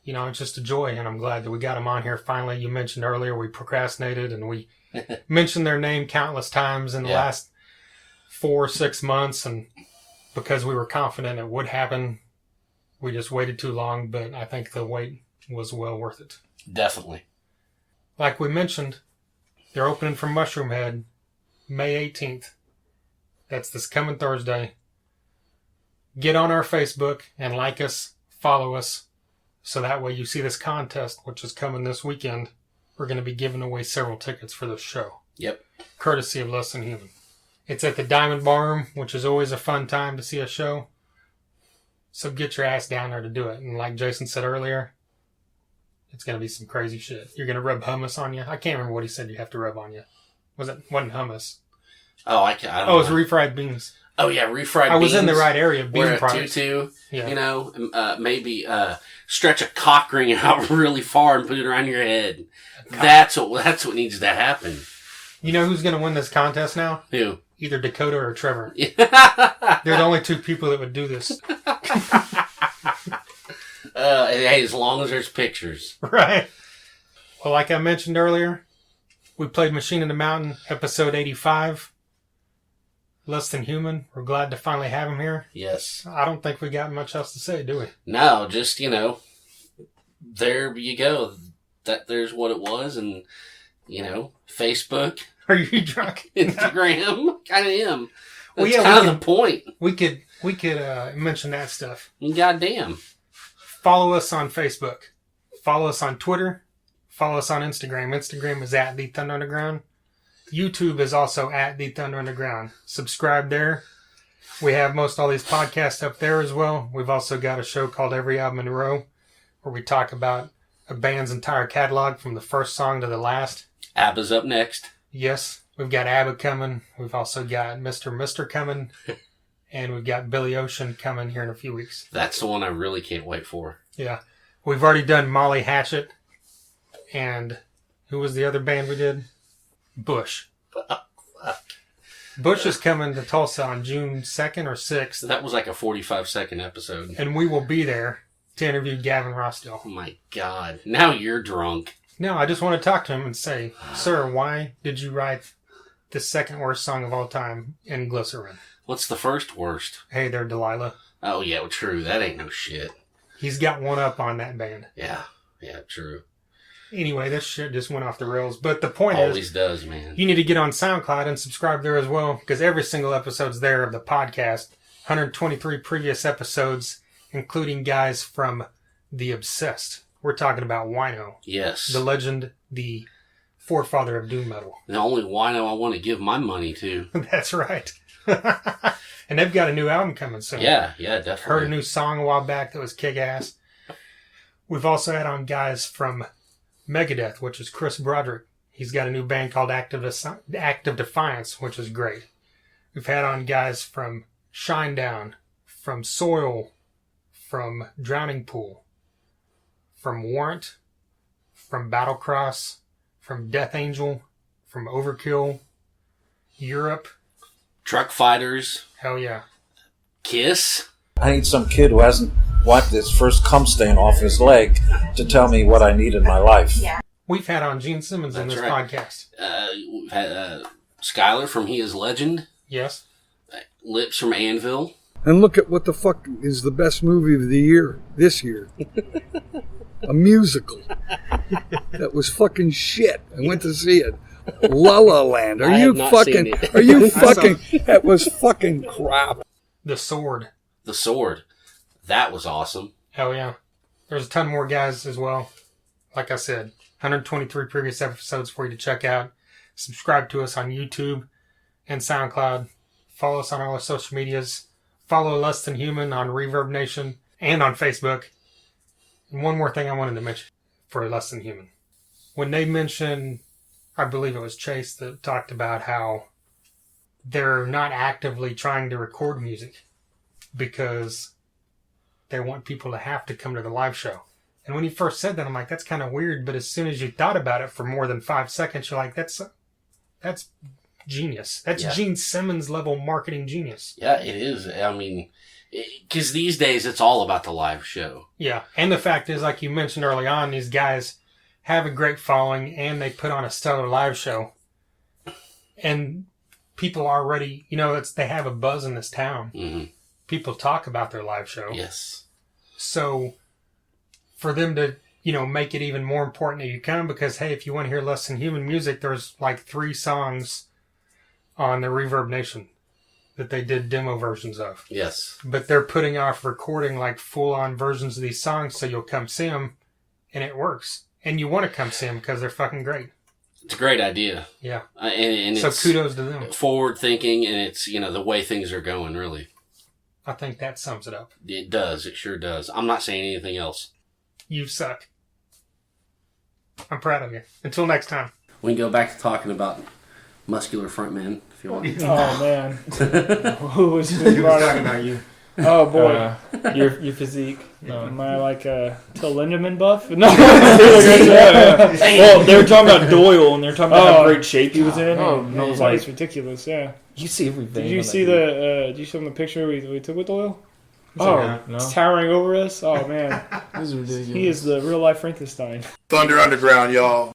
You know, it's just a joy, and I'm glad that we got them on here finally. You mentioned earlier we procrastinated, and we mentioned their name countless times in the last 4 or 6 months, and because we were confident it would happen, we just waited too long, but I think the wait was well worth it. Definitely. Like we mentioned, they're opening for Mushroomhead May 18th. That's this coming Thursday. Get on our Facebook and like us, follow us, so that way you see this contest, which is coming this weekend. We're going to be giving away several tickets for this show. Yep. Courtesy of Less Than Human. It's at the Diamond Bar, which is always a fun time to see a show. So get your ass down there to do it. And like Jason said earlier, it's going to be some crazy shit. You're going to rub hummus on you. I can't remember what he said you have to rub on you. Wasn't hummus. Oh, I don't Oh, it was know. refried beans. Oh, yeah, refried beans. I was in the right area. Bean Wear a products. tutu, Yeah. you know, maybe stretch a cock ring out really far and put it around your head. That's what needs to happen. You know who's going to win this contest now? Who? Either Dakota or Trevor. Yeah. They're the only two people that would do this. Hey, as long as there's pictures. Right. Well, like I mentioned earlier, we played Machine in the Mountain, episode 85. Less Than Human. We're glad to finally have him here. Yes. I don't think we got much else to say, do we? No, just, you know, there you go. There's what it was, and, you know, Facebook, Are you drunk? Instagram, kind of am. Well, That's yeah, kind of the point. We could mention that stuff. Goddamn. Follow us on Facebook. Follow us on Twitter. Follow us on Instagram. Instagram is at The Thunder Underground. YouTube is also at The Thunder Underground. Subscribe there. We have most all these podcasts up there as well. We've also got a show called Every Album in a Row, where we talk about a band's entire catalog from the first song to the last. ABBA's up next. Yes, we've got ABBA coming. We've also got Mr. coming. And we've got Billy Ocean coming here in a few weeks. That's the one I really can't wait for. Yeah. We've already done Molly Hatchet. And who was the other band we did? Bush. Bush is coming to Tulsa on June 2nd or 6th. So that was like a 45-second episode. And we will be there to interview Gavin Rossdale. Oh my God. Now you're drunk. No, I just want to talk to him and say, sir, why did you write the second worst song of all time in Glycerin? What's the first worst? Hey there, Delilah. Oh, yeah, well, true. That ain't no shit. He's got one up on that band. Yeah, true. Anyway, this shit just went off the rails. But the point Always is, does, man. you need to get on SoundCloud and subscribe there as well, because every single episode's there of the podcast. 123 previous episodes, including guys from The Obsessed. We're talking about Wino. Yes. The legend, the forefather of doom metal. The only wino I want to give my money to. That's right. And they've got a new album coming soon. Yeah, definitely. Heard a new song a while back that was kick-ass. We've also had on guys from Megadeth, which is Chris Broderick. He's got a new band called Active Defiance, which is great. We've had on guys from Shinedown, from Soil, from Drowning Pool, from Warrant, from Battlecross, from Death Angel, from Overkill, Europe. Truck Fighters. Hell yeah. Kiss. I need some kid who hasn't wiped his first cum stain off his leg to tell me what I need in my life. We've had on Gene Simmons in That's this right. podcast. We've had Skylar from He Is Legend. Yes. Lips from Anvil. And look at what the fuck is the best movie of the year, this year. A musical. That was fucking shit. I went to see it. La La Land. I have not seen it. Are you fucking, that was fucking crap. The Sword. The Sword. That was awesome. Hell yeah. There's a ton more guys as well. Like I said, 123 previous episodes for you to check out. Subscribe to us on YouTube and SoundCloud. Follow us on all our social medias. Follow Less Than Human on Reverb Nation and on Facebook. And one more thing I wanted to mention for Less Than Human. When they mentioned, I believe it was Chase that talked about how they're not actively trying to record music because they want people to have to come to the live show. And when he first said that, I'm like, that's kind of weird. But as soon as you thought about it for more than 5 seconds, you're like, that's genius. That's Gene Simmons level marketing genius. Yeah, it is. I mean, because these days it's all about the live show. Yeah. And the fact is, like you mentioned early on, these guys have a great following and they put on a stellar live show. And people already, they have a buzz in this town. Mm-hmm. People talk about their live show. Yes. So for them to, make it even more important that you come because, hey, if you want to hear Less Than Human music, there's like 3 songs on the Reverb Nation that they did demo versions of. Yes. But they're putting off recording like full-on versions of these songs so you'll come see them, and it works. And you want to come see them because they're fucking great. It's a great idea. Yeah. And so it's kudos to them. Forward-thinking, and it's, the way things are going, really. I think that sums it up. It does. It sure does. I'm not saying anything else. You suck. I'm proud of you. Until next time. We can go back to talking about muscular frontman if you want. Oh, man. Who was talking about you? Oh, boy. Your physique. Am I like a Till Lindemann buff? No. Well, they were talking about Doyle, and they were talking about how great shape he was in. Oh, and I was man, like, it's ridiculous, yeah. you see everything. Did you see did you show them the picture we took with Doyle? No. It's towering over us. Oh, man. This is ridiculous. He is the real-life Frankenstein. Thunder Underground, y'all.